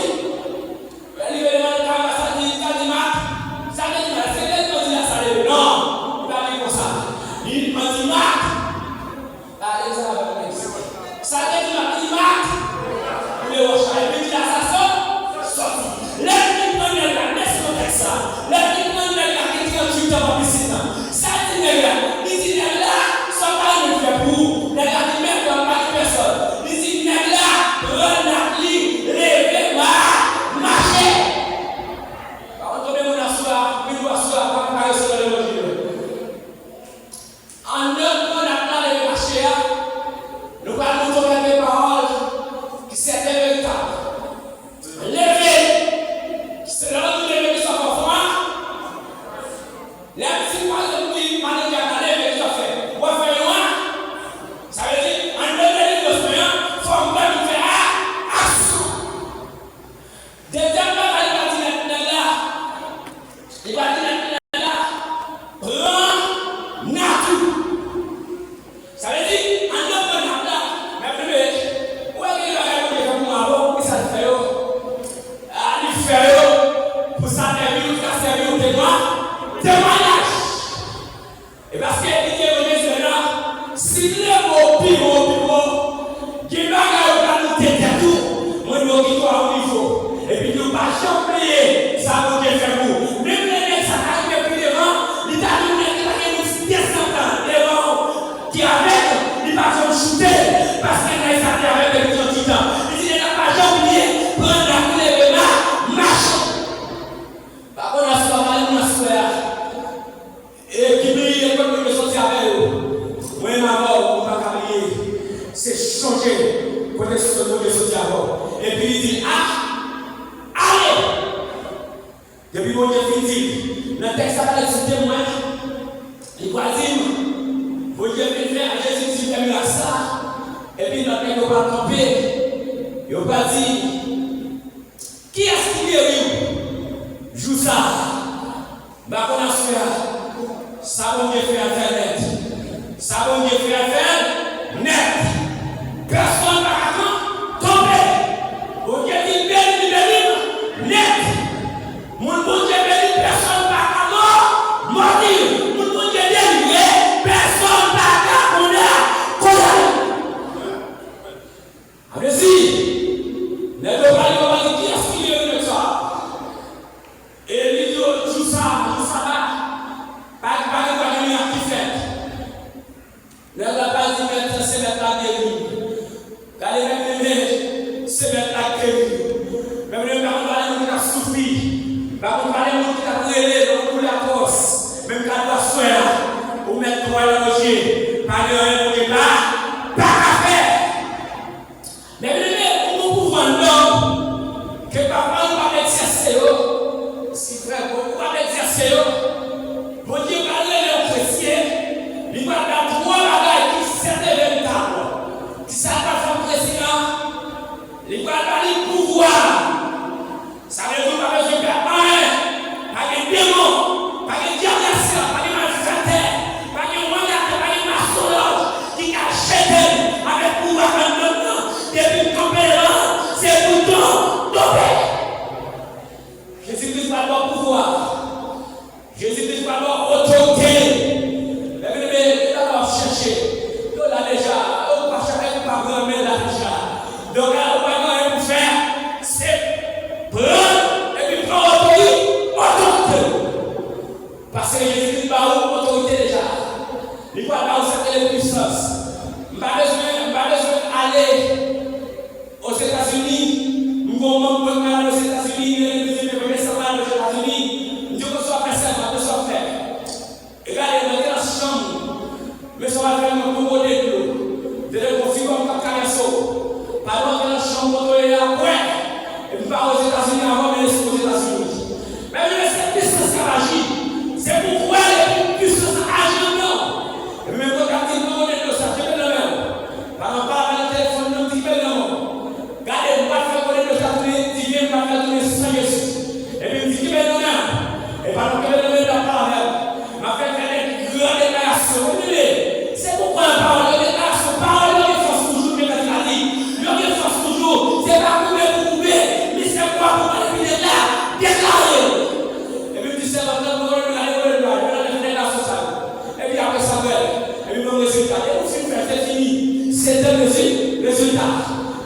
c'est un résultat.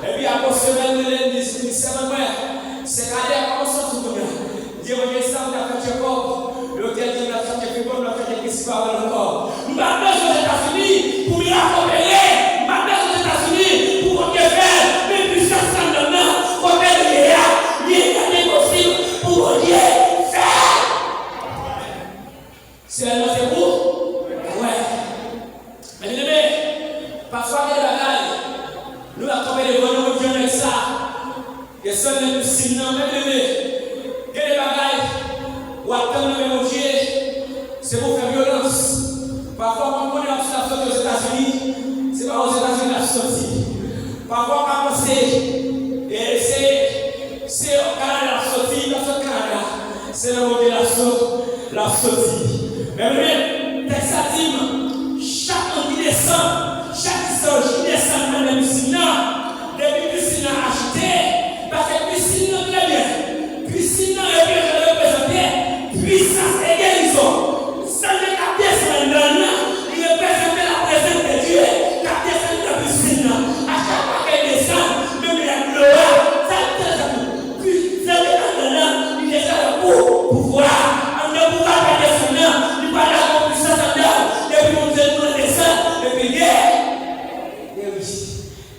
Et puis après semaine, c'est regardé à comment ça se tourne. Dieu m'a dit ça, on a fait Jacob. L'hôtel dit, on a fait Jacob, on a fait Jacob encore. Maintenant, aux États-Unis, pour m'y accompagner. Maintenant, aux États-Unis, pour qu'on faire, mais puis ça, ça me donne, on fait il y a des possibles pour Dieu faire. C'est vous? Ouais. Mais bien aimé, parfois, il y a des bagailles. Nous accompagnons les bonhommes qui ont avec ça. Et ça, même si non, même aimé. Il y a des bagailles. Ou attendre le même Dieu. C'est pour faire violence. Parfois, on connaît la situation aux États-Unis. C'est pas aux États-Unis la sortie. Parfois, on a pensé. Et c'est au Canada la sortie. Dans ce Canada, c'est le mot de la sortie. Mais bien, texte à dire, chaque qui descend, chaque qui descend dans la piscine, depuis piscine acheté, parce que piscine est très bien. Piscine est bien représentée, puissance et guérison. Ça n'est qu'à descendre dans il représente la présence de Dieu, qu'à descendre dans la piscine. À chaque fois qu'elle descend, même la gloire, ça descend. Puis, ça descend dans il descend pour pouvoir. On ne peut pas descendre. Pas la puissance en dehors, et puis on nous descend, et puis et oui,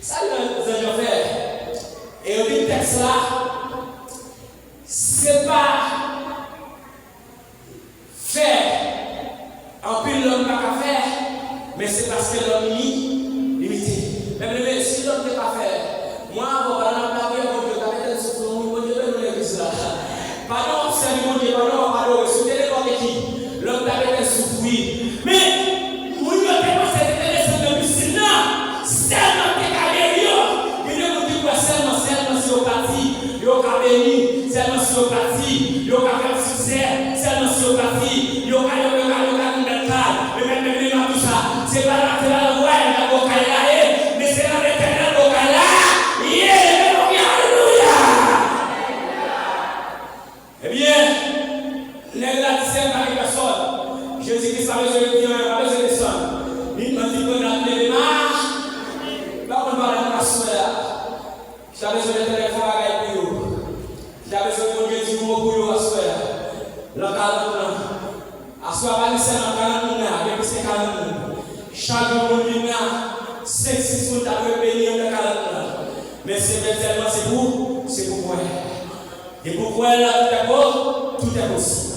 ça nous allons faire. Et au dit texte là, c'est pas faire en plus l'homme n'a qu'à faire, mais c'est parce que l'homme limité. Mais si l'homme n'est pas faire, moi, on va parler de la vie, on va parler de ce que nous devons l'église là. Pardon, c'est mon Dieu, pardon, soutenez les qui. L'homme t'avait souffrir. Mais, vous ne pouvez pas s'être de piscine. Seulement t'es carré. Il ne vous dit pas seulement si au parti. Il y a béni, seulement si au parti. Il y a fait succès, seulement si au parti. Il y a mais même tout ça. C'est pas la voie, la bocaïla, mais c'est la l'éternel bocaïla. Alléluia. Eh bien, Jésus-Christ a besoin de Dieu, il a besoin de ça. Il m'a dit qu'on a les marches. Là, on va aller à la soirée. J'ai besoin de téléphone avec vous. J'ai besoin de Dieu du mot pour vous à soirée. Le calme, à soirée, c'est un calme, il y a plus de calme. Chaque jour, il y a 5-6 jours à bénir le calme. Mais c'est tellement c'est pour moi. Et pourquoi là, tout est possible.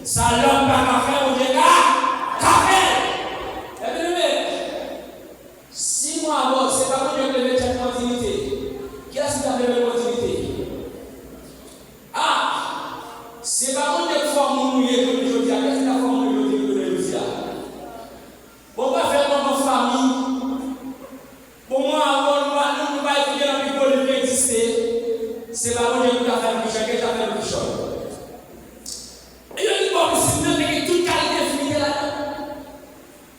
Ça l'homme pas qu'à faire au Dieu qu'à faire. Et bien, 6 mois avant, c'est pas moi qui ai levé cette continuité. Qui a-t-il fait la continuité? Ah, c'est pas moi qui ai formé mon mouillé comme je dis. Qu'est-ce qu'il a formé mon mouillé comme je dis? Bon, pas faire dans ma famille. Pour moi, avant, nous ne pouvons pas étudier dans le people qui existait. C'est pas moi qui ai fait le pichon, qui a fait le pichon.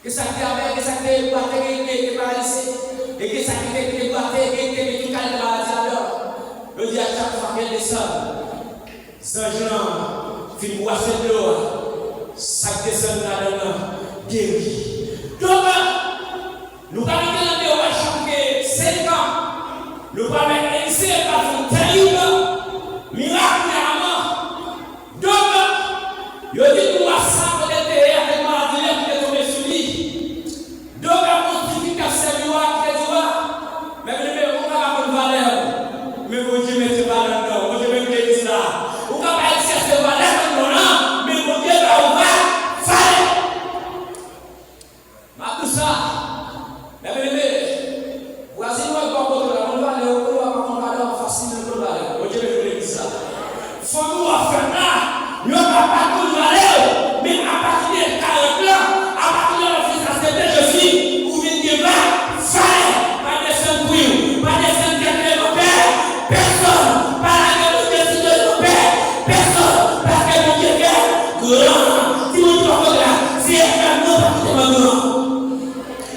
Que ça qui avait, que ça qui est battu, qui est paralysé, et que ça qui est battu, qui est tout calme maladie alors. Je dis à chaque fois qu'elle descend, Saint-Jean, fin boisson de l'eau, ça descend là-dedans, guéri. Donc, nous allons regarder au chaque 5 ans, nous allons essayer par un terrible miracle à donc, je dis nous à ça pour les terres avec maladie qui est tombée sur lui. Donc, la mortification du roi qui est du roi. Mais on va avoir une valeur. Mais vous dites, mettez valeur dedans. Vous dites, mettez là. On va pas exercer valeur dedans. Mais vous dites, on va faire. Mais tout ça. Mais voici nous avec votre valeur. On va aller au couloir, on va aller facile de l'eau. Vous dites, mettez ça. Faut nous faire là. Nous n'avons pas de valeur. Mais à partir de 40 ans, à partir de l'office de Jésus, vous venez de faire, pas de saint-bruit, pas de saint-guerre de mon père, personne, pas la gueule de mon père, personne, parce que mon Dieu est grand. Si vous trouvez là, c'est un grand, particulièrement grand.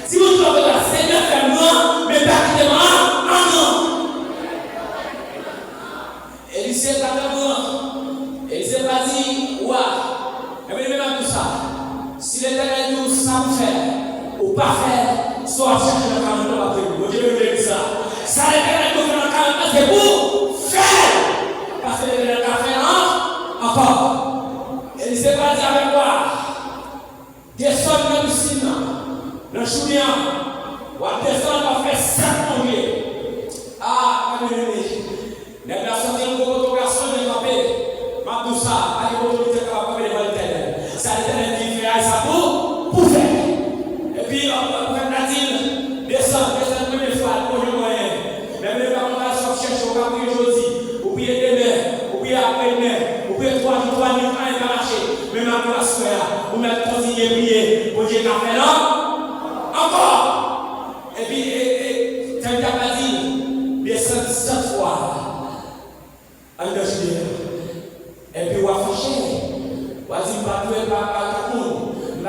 Si vous trouvez là, c'est un grand, mais particulièrement grand. Et il s'est pas grand. Et il s'est pas dit, ouais. Et bien, même tout ça. Si l'éternel nous sait faire ou pas faire, soit chercher le calme dans la tête. Vous devez dire ça. Ça l'éternel nous fait le calme, c'est pour faire. Parce que l'éternel a fait encore. Et il s'est pas dit avec moi. Descends dans le piscine, dans le chouïa. Ou à descendre, on va faire 5 janvier. Ah, ma bien-aimée. Les garçons qui ont beaucoup de garçons, ils m'ont fait. Ma tout ça, avec l'autorité capable de faire l'éternel. Ça l'éternel qui fait ça pour faire. Et puis, on va faire descendre la première fois, pour le moyen. Même les parents là, sont cherchés au cap de Josie. Ou bien demain, ou bien après-demain, ou bien 3 jours, 1 et pas marcher. Même après la soirée, ou même continuer à prier. Pour Dieu qu'a fait là. Encore. Et puis, quand tu as pas dit, descendre 100 fois. En Juillet. Et puis, on va fâcher. On va dire, pas tout le monde. On va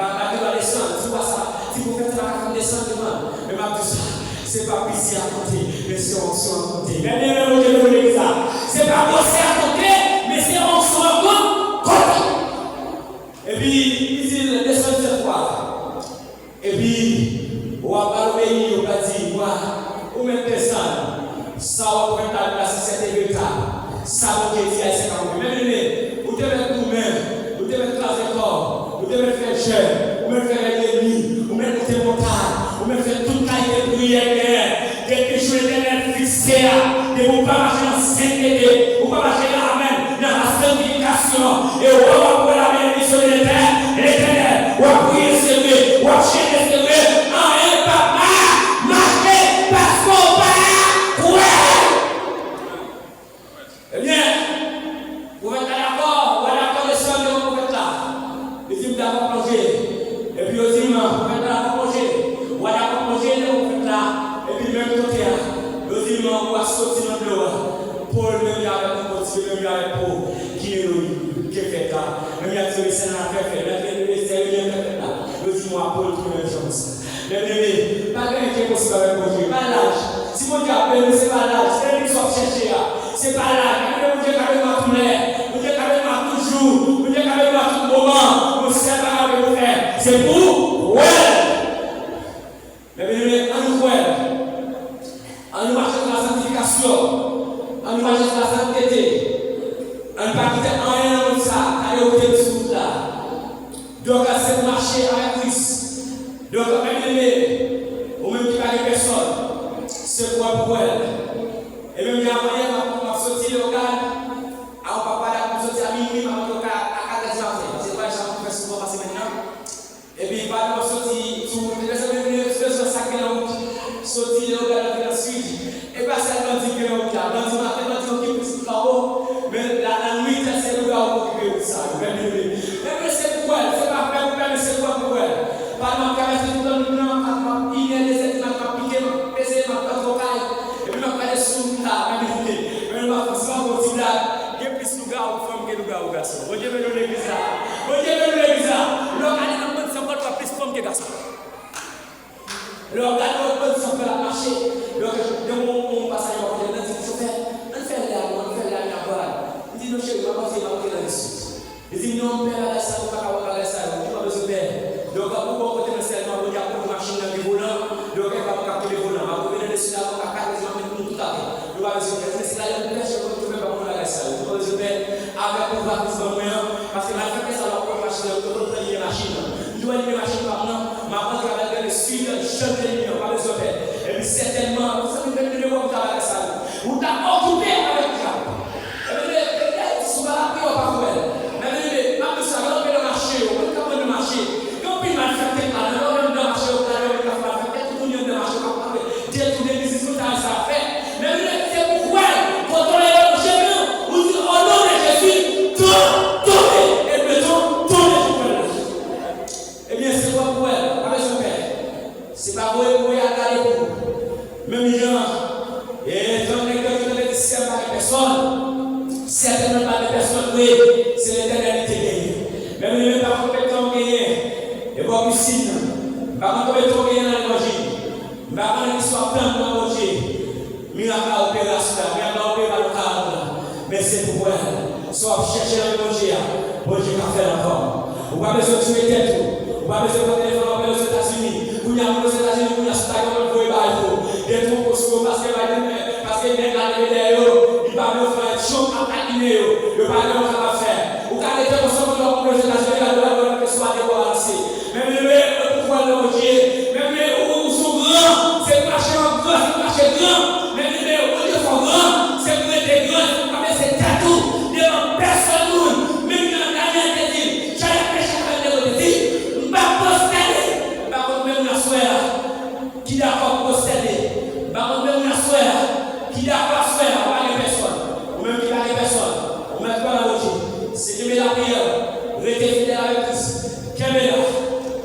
descendre. Tu vois ça? Si vous faites la descendre, mais ma tout ça, c'est pas pisser à côté, mais c'est en son à côté. Mais vous devez ça. C'est pas bosser à côté, mais c'est en son à côté. Et puis, il descend cette fois. Et puis, on va pas obéir, on va dire, moi, ou même descendre. Ça va prendre la place, c'est état. Ça va dire, c'est comme vous. Mais vous devez être vous-même, vous devez être corps, vous devez faire chair, vous devez faire l'ennemi, vous devez faire montagne, vous devez faire toute taille de prière, quelque chose d'éternel fixé, et vous ne pas marcher en sainteté, vous ne pas marcher dans la sanctification, et vous va pour la bénédiction de l'éternel, vous va prier c'est vrai, vous va chanter c'est vrai, en un papa, marcher parce qu'on va, ouais. Eh bien, vous êtes d'accord, vous êtes d'accord de ça, vous êtes là. Les films d'abord plongé. Et puis aussi, vous êtes là pour plonger. Vous êtes là pour plonger, vous êtes là. Et puis même côté, aussi, vous va sortir dans l'eau. Paul, même avec vous, même avec vous, qui est fait là. Même avec vous, c'est un affaire fait. Même avec vous, c'est un affaire là. Aussi, moi, Paul, qui est une chance. Mais bébé, pas quelqu'un qui est possible avec vous. Pas l'âge. Si mon Dieu appelle, c'est pas l'âge. C'est lui qui sort chercher là. C'est pas là. Vous Dieu avec moi tous les, vous Dieu avec moi toujours, vous Dieu avec moi tout moment. Vous savez pas avec vous faire. C'est pour ouais. Mais bien, on nous voit. On nous marche dans la sanctification. On nous marche dans la sainteté. On ne pas quitter rien comme ça. Allez au dessous là. Donc c'est marcher avec Christ. Donc bien, ou même qui parle de personne, c'est pour elle. Et même il y a moyen de sortir local, on va pas sortir à minuit, on va à 4 heures. C'est pas ça qu'on fait souvent passer maintenant. Et puis, pas de sortir, sur 5 km, sortir local dans la suite. Et pas seulement 10 km, dans le matin, on dit que travaux, mais la nuit, c'est le gars pour occuper ça. Même c'est pour elle, c'est pas pour elle, mais c'est pour elle. Pas de caresse tout le temps, il y a des études, piqué, peser, vocal. Et puis, on va aller sous là, mais on va faire ça au petit là. Il y a plus de gars ou femmes que de gars ou garçons. Vous devez nous l'église là. Vous devez nous l'église là. L'organisme de son corps plus femmes que garçons. L'organisme de son corps a marché. De mon passage, on va dire, on fait là, on dit, non, chérie, on va passer là-dessus. Il dit, non, père, là, ça, on va pas aller ça, on va besoin de père. Donc, on va côté de celle, on va dire, pour machine dans les volants, donc, on va capter les volants, on va venir dessus là, on va capter les volants, tout à fait. On va besoin de c'est là, on va chercher, on va trouver pas pour la ça, on va besoin de avec pour voir plus de moyens, parce que malgré ça, on va machine, on va prendre les machines. On doit aller les machines par là, mais après, on va aller le suivre, chanter, on va besoin de et puis, certainement, vous savez, vous allez voir, vous avez ça, vous avez occupé avec ça. Et puis, souvent, après, on va pas faire. Mais, même ça, on va le marché, on va le marché. Quand on va faire quelque chose, on va le marché, on va le faire tout le monde de marché, on va dire tous les business, ça fait. Mais c'est pourquoi, quand on est dans le chemin, on dit au nom de Jésus, tournez, et mettons, tournez. Eh bien, c'est quoi pour elle, avec son père? C'est pas pour elle, pour elle, à vous. Même les gens, et dans les cas qui ne le disent pas de personne, certainement pas de personne, oui, c'est l'éternalité gagnée. Même les gens pas compétents gagnés, et pas piscine, pas compétents gagnés dans l'évangile, pas dans l'histoire pleine de l'évangile, miracle à opération, miracle à opération, mais c'est pour elle. Soit chercher l'évangile, pour Dieu qu'a fait encore. Vous n'avez pas besoin de tuer tête, vous n'avez pas besoin de téléphone aux États-Unis, vous n'avez pas besoin aux États-Unis, vous n'avez pas marcher grand, mais on Dieu faut grand, c'est pour être grand, mais c'est tatou, devant personne, même dans la dernière dit, j'ai péché avec des dit, on va poster, par contre même la soeur, qui d'accord poster, par contre même la soeur, qui d'accord soeur, pas les personnes, ou même qui pas les personnes, on met pas la logique, c'est de la prière, restez fidèle avec Christ, qu'aimez-la,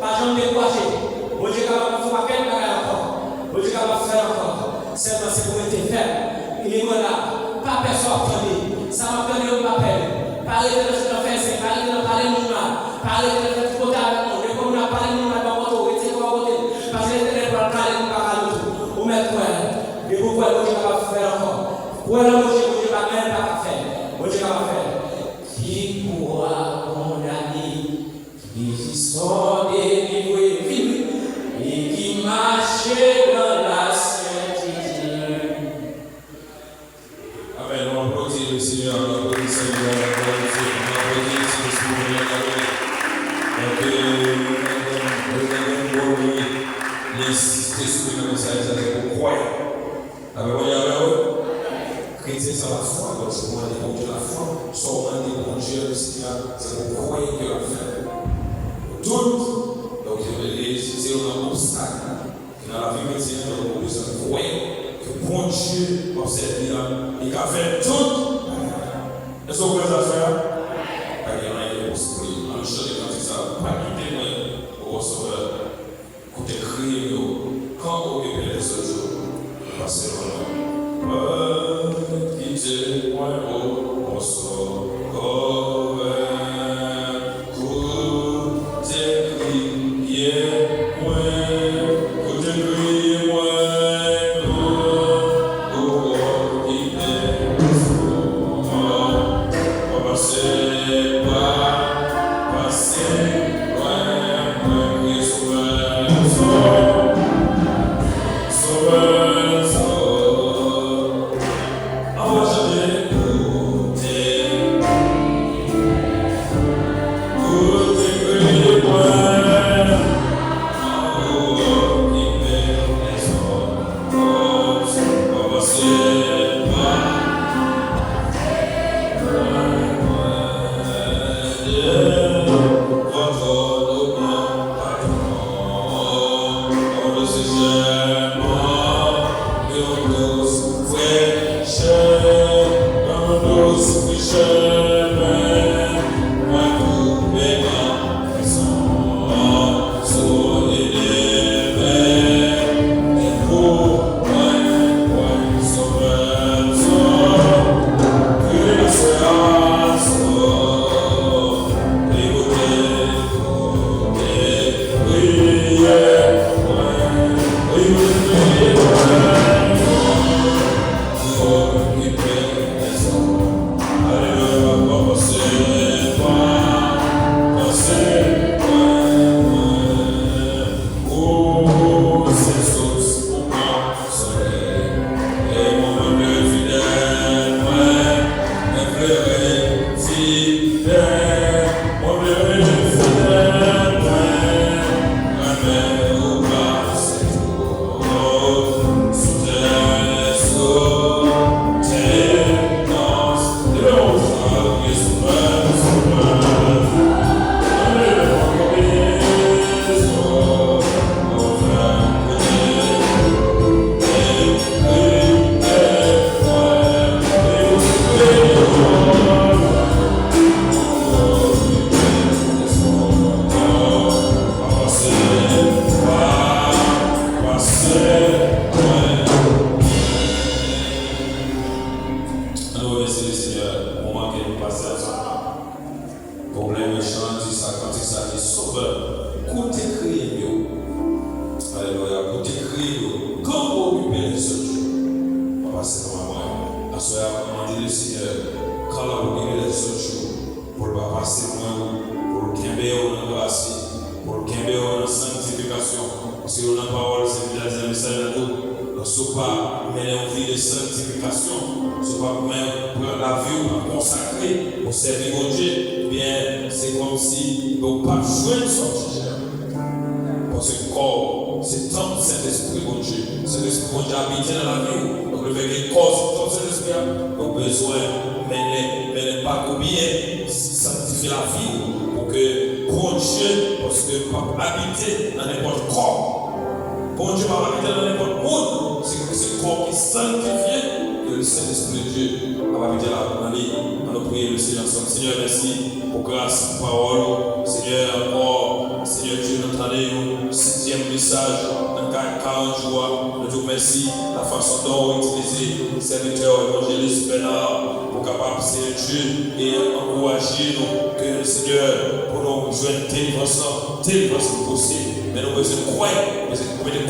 pas jamais décourager. Bon Dieu capable de faire quel bagage encore. Bon Dieu capable de faire encore. Seulement c'est pour être ferme. Il est là. Pas personne prendre. Ça va prendre un appel. Parler de notre faire, parler de parler de nous mal. Parler de notre côté avec nous. Et comme on a parlé de nous mal, on va côté, parce que les pour parler de nous pas ou mettre quoi. Et pourquoi Bon Dieu capable de faire encore. Pour la Bon Dieu va même pas faire. Bon Dieu capable de faire. Qui pourra condamner qui sont délivrés et qui marchent dans la sainteté. Amen. On applaudit le Seigneur, on applaudit le Seigneur, on applaudit le chrétien, c'est la foi, donc c'est pour aller de la foi, seulement des bons Dieu, le Seigneur, c'est pour croire que la fait. Tout, donc c'est un obstacle. Dans la vie chrétienne, on peut se croire que bon Dieu observe il a fait tout. Est-ce que vous pouvez faire? Pas de rien possible. En chantant quand ça, pas de témoin au receveur. Côté crier, quand on peut perdre ce jour, passer au quitter moi au sort. c'est temps Saint-Esprit, bon Dieu. Saint-Esprit, bon Dieu, habiter dans la vie. Donc, le fait que cause, comme Saint-Esprit, nous avons besoin, mais pas oublier, sanctifier la vie pour que, bon Dieu, parce que pas habiter dans n'importe quoi. Bon Dieu va habiter dans n'importe monde. C'est ce corps qui est sanctifié. Que le Saint-Esprit de Dieu va habiter là dans lui. On va prier le Seigneur ensemble. Seigneur, merci pour grâce, pour parole. Seigneur, encore, Seigneur Dieu, notre année, 7e message, dans 40 jours. Nous te remercie la façon dont utiliser le serviteur évangéliste Bernard pour capable, Seigneur Dieu, et encourager nous que le Seigneur, pour nous joindre délivrance possible. Mais nous avons besoin de croire, nous avons besoin de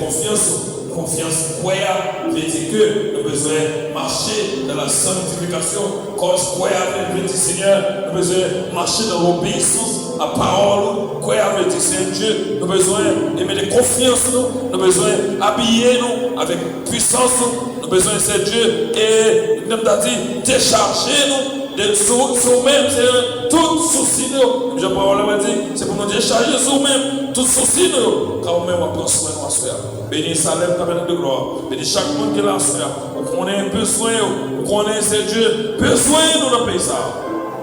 confiance croyable, veut dire que nous avons besoin de marcher dans la sanctification. Cause croyable, veut dire Seigneur, nous avons besoin de marcher dans l'obéissance à parole. Croyable, veut dire Seigneur Dieu, nous avons besoin de mettre de confiance, nous avons besoin d'habiller nous avec puissance, nous avons besoin de Seigneur Dieu et nous avons dit décharger nous. De sur même, c'est tout souci nous. Je parle là, c'est pour nous décharger sur même, tout souci nous. Car nous-mêmes, on prend soin de nos frères. Bénis Salem, tabernacle de gloire. Bénis chaque monde qui est là, frère. On connaît besoin, on connaît c'est Dieu. Besoin nous dans le pays ça.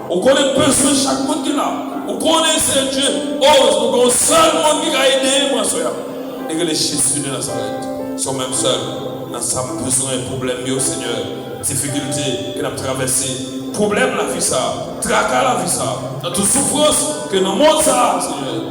On connaît besoin de chaque monde qui est là. On connaît c'est Dieu. Oh, nous avons seul monde qui a aidé, moi, frère. Et que les Jésus de Nazareth sont même seuls. Nous avons besoin de problèmes, Seigneur. Difficultés que nous avons traversées. Problème la vie ça, tracas la vie ça, dans toute souffrance que nous montre ça, Seigneur.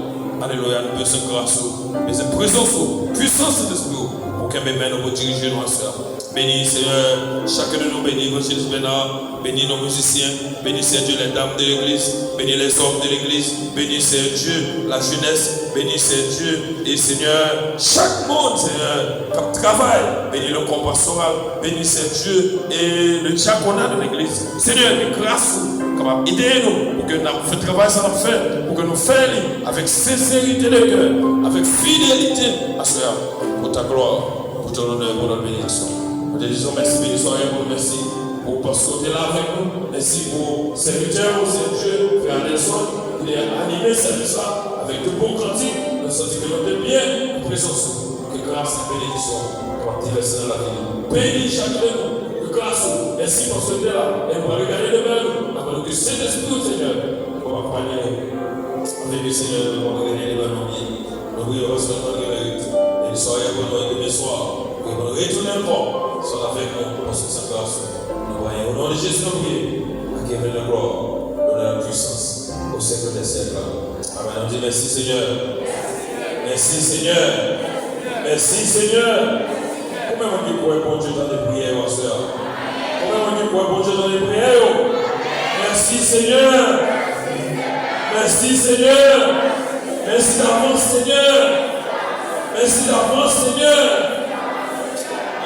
Alléluia, nous besoin de grâce, besoin de présence, puissance de l'esprit, pour que nous diriger nos soeurs. Bénis Seigneur, chacun de nous bénis, Évangéliste Bernard, bénis nos musiciens, bénis Seigneur Dieu les dames de l'église, bénis les hommes de l'église, bénis Seigneur Dieu la jeunesse, bénis Seigneur Dieu et Seigneur, chaque monde Seigneur, qui travaille, bénis le corps pastoral, bénis Seigneur Dieu et le diaconat de l'église. Seigneur, grâce, capable aider nous pour que nous fassions le travail ça nous fait, pour que nous fassions avec sincérité de cœur, avec fidélité à cela, pour ta gloire, pour ton honneur, pour notre bénédiction. Nous te disons merci, bénissons et pour merci pour pasteur qui est là avec nous. Merci pour serviteur, pour Dieu, frère Nelson, qui a animé ce service-là avec de bons cantiques. Nous sentons que nous sommes bien en présence. Que grâce et bénédiction pour traverser dans la vie. Bénis chacun de nous. Que grâce, merci pour ce là. Et on va regarder de même. Avant que Saint-Esprit, Seigneur, pour accompagner nous. Avec le Seigneur, pour regarder de même. Nous voulons recevoir notre mérite. Et nous soyons pour nous demain soir. Pour nous retourner encore. Sois avec nous pour cette grâce. Nous voyons au nom de Jésus, nous prions. À qui est la gloire, l'honneur, la puissance, au siècle des siècles. Amen. On dit merci Seigneur. Merci Seigneur. Merci Seigneur. Combien on dit pour un bon Dieu dans les prières, ma soeur? Combien on dit pour un bon Dieu dans les prières? Merci Seigneur. Merci Seigneur. Merci d'avance Seigneur. Merci d'avance Seigneur.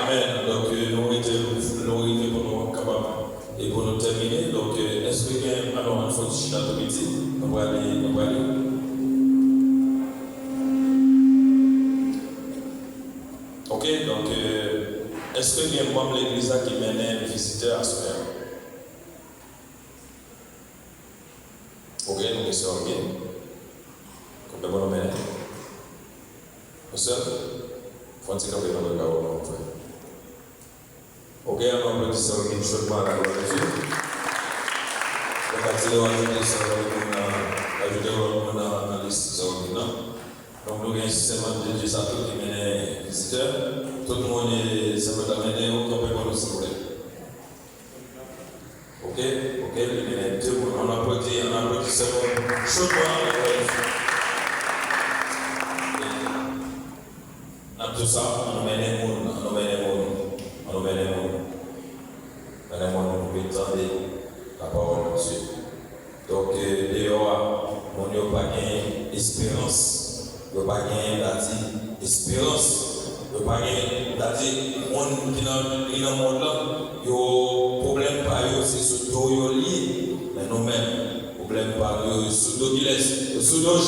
Amen. Donc, nous arrivons pour nous capables et pour nous terminer. Donc, est-ce que il y a un faut que dans le midi? Nous allons aller. Ok, donc, est-ce qu'il y a un membre de l'église qui mène un visiteur à ce faire? Ok, nous sommes bien. Comment nous mener? Monsieur, faut-il qu'on ait un regard? Ok, on va dire une chose par la gloire de Dieu. On va ajouter ça dans la liste. Donc, nous avons un système de Dieu, ça tout qui mène visiteurs. Tout le monde est simplement amené au camp pour nous sauver. Ok, on a apporté ça chaudement. Tout ça, on mène les mondes. Nous pouvons entendre la parole de Dieu. Donc, dehors, on n'a pas d'espérance. On n'a pas d'espérance. On n'a pas d'espérance. On qui est dans le monde là, il y a un problème par eux, c'est ce dos lié. Mais nous-mêmes, problème par eux, ce dos qui laisse. Ce dos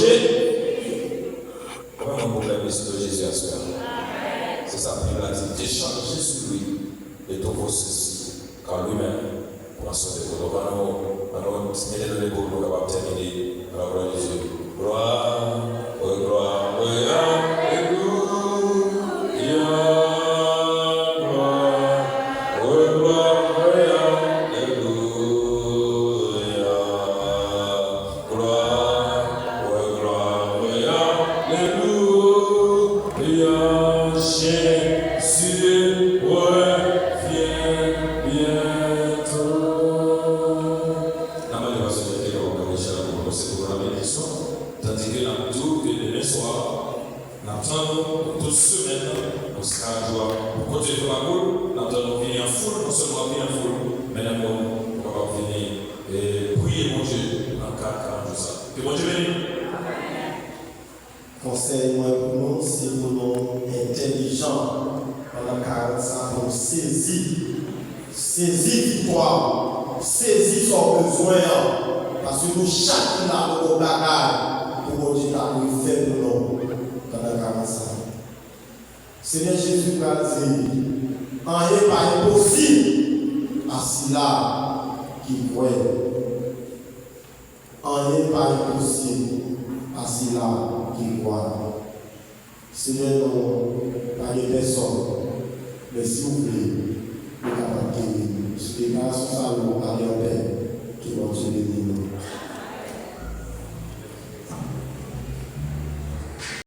comment un problème de ce Jésus à ce c'est sa Bible dit décharger sur lui de tous vos soucis, car lui-même prend soin de vous. Donc, nous mettons les pour nous capables de terminer à la gloire de Dieu. Gloire, gloire, gloire, gloire. Alléluia, Jésus revient bientôt. La main de la société va commencer pour la bénédiction, tandis que la tour que demain soir, l'attendons toute semaine, on sera à joie. Pour continuer la boule, l'attendons venir en foule, non seulement venir en foule, mais le monde va venir et prier mon Dieu en 40 jours. Que mon Dieu bénisse. Conseil moi pour nous, c'est pour nous intelligents pendant 40 ans pour saisir victoire, saisir son besoin, parce que nous chacun a nos bagages pour Dieu faire pour nous pendant 40 ans. Seigneur Jésus va dire, rien n'est pas impossible à ceux-là qui croient. Rien n'est pas impossible à ceux-là qui croient. Seigneur, nous, pas de personne, mais s'il vous plaît, nous avons capable de nous. Ce qui est grâce à nous, à paix, qui va te bénir.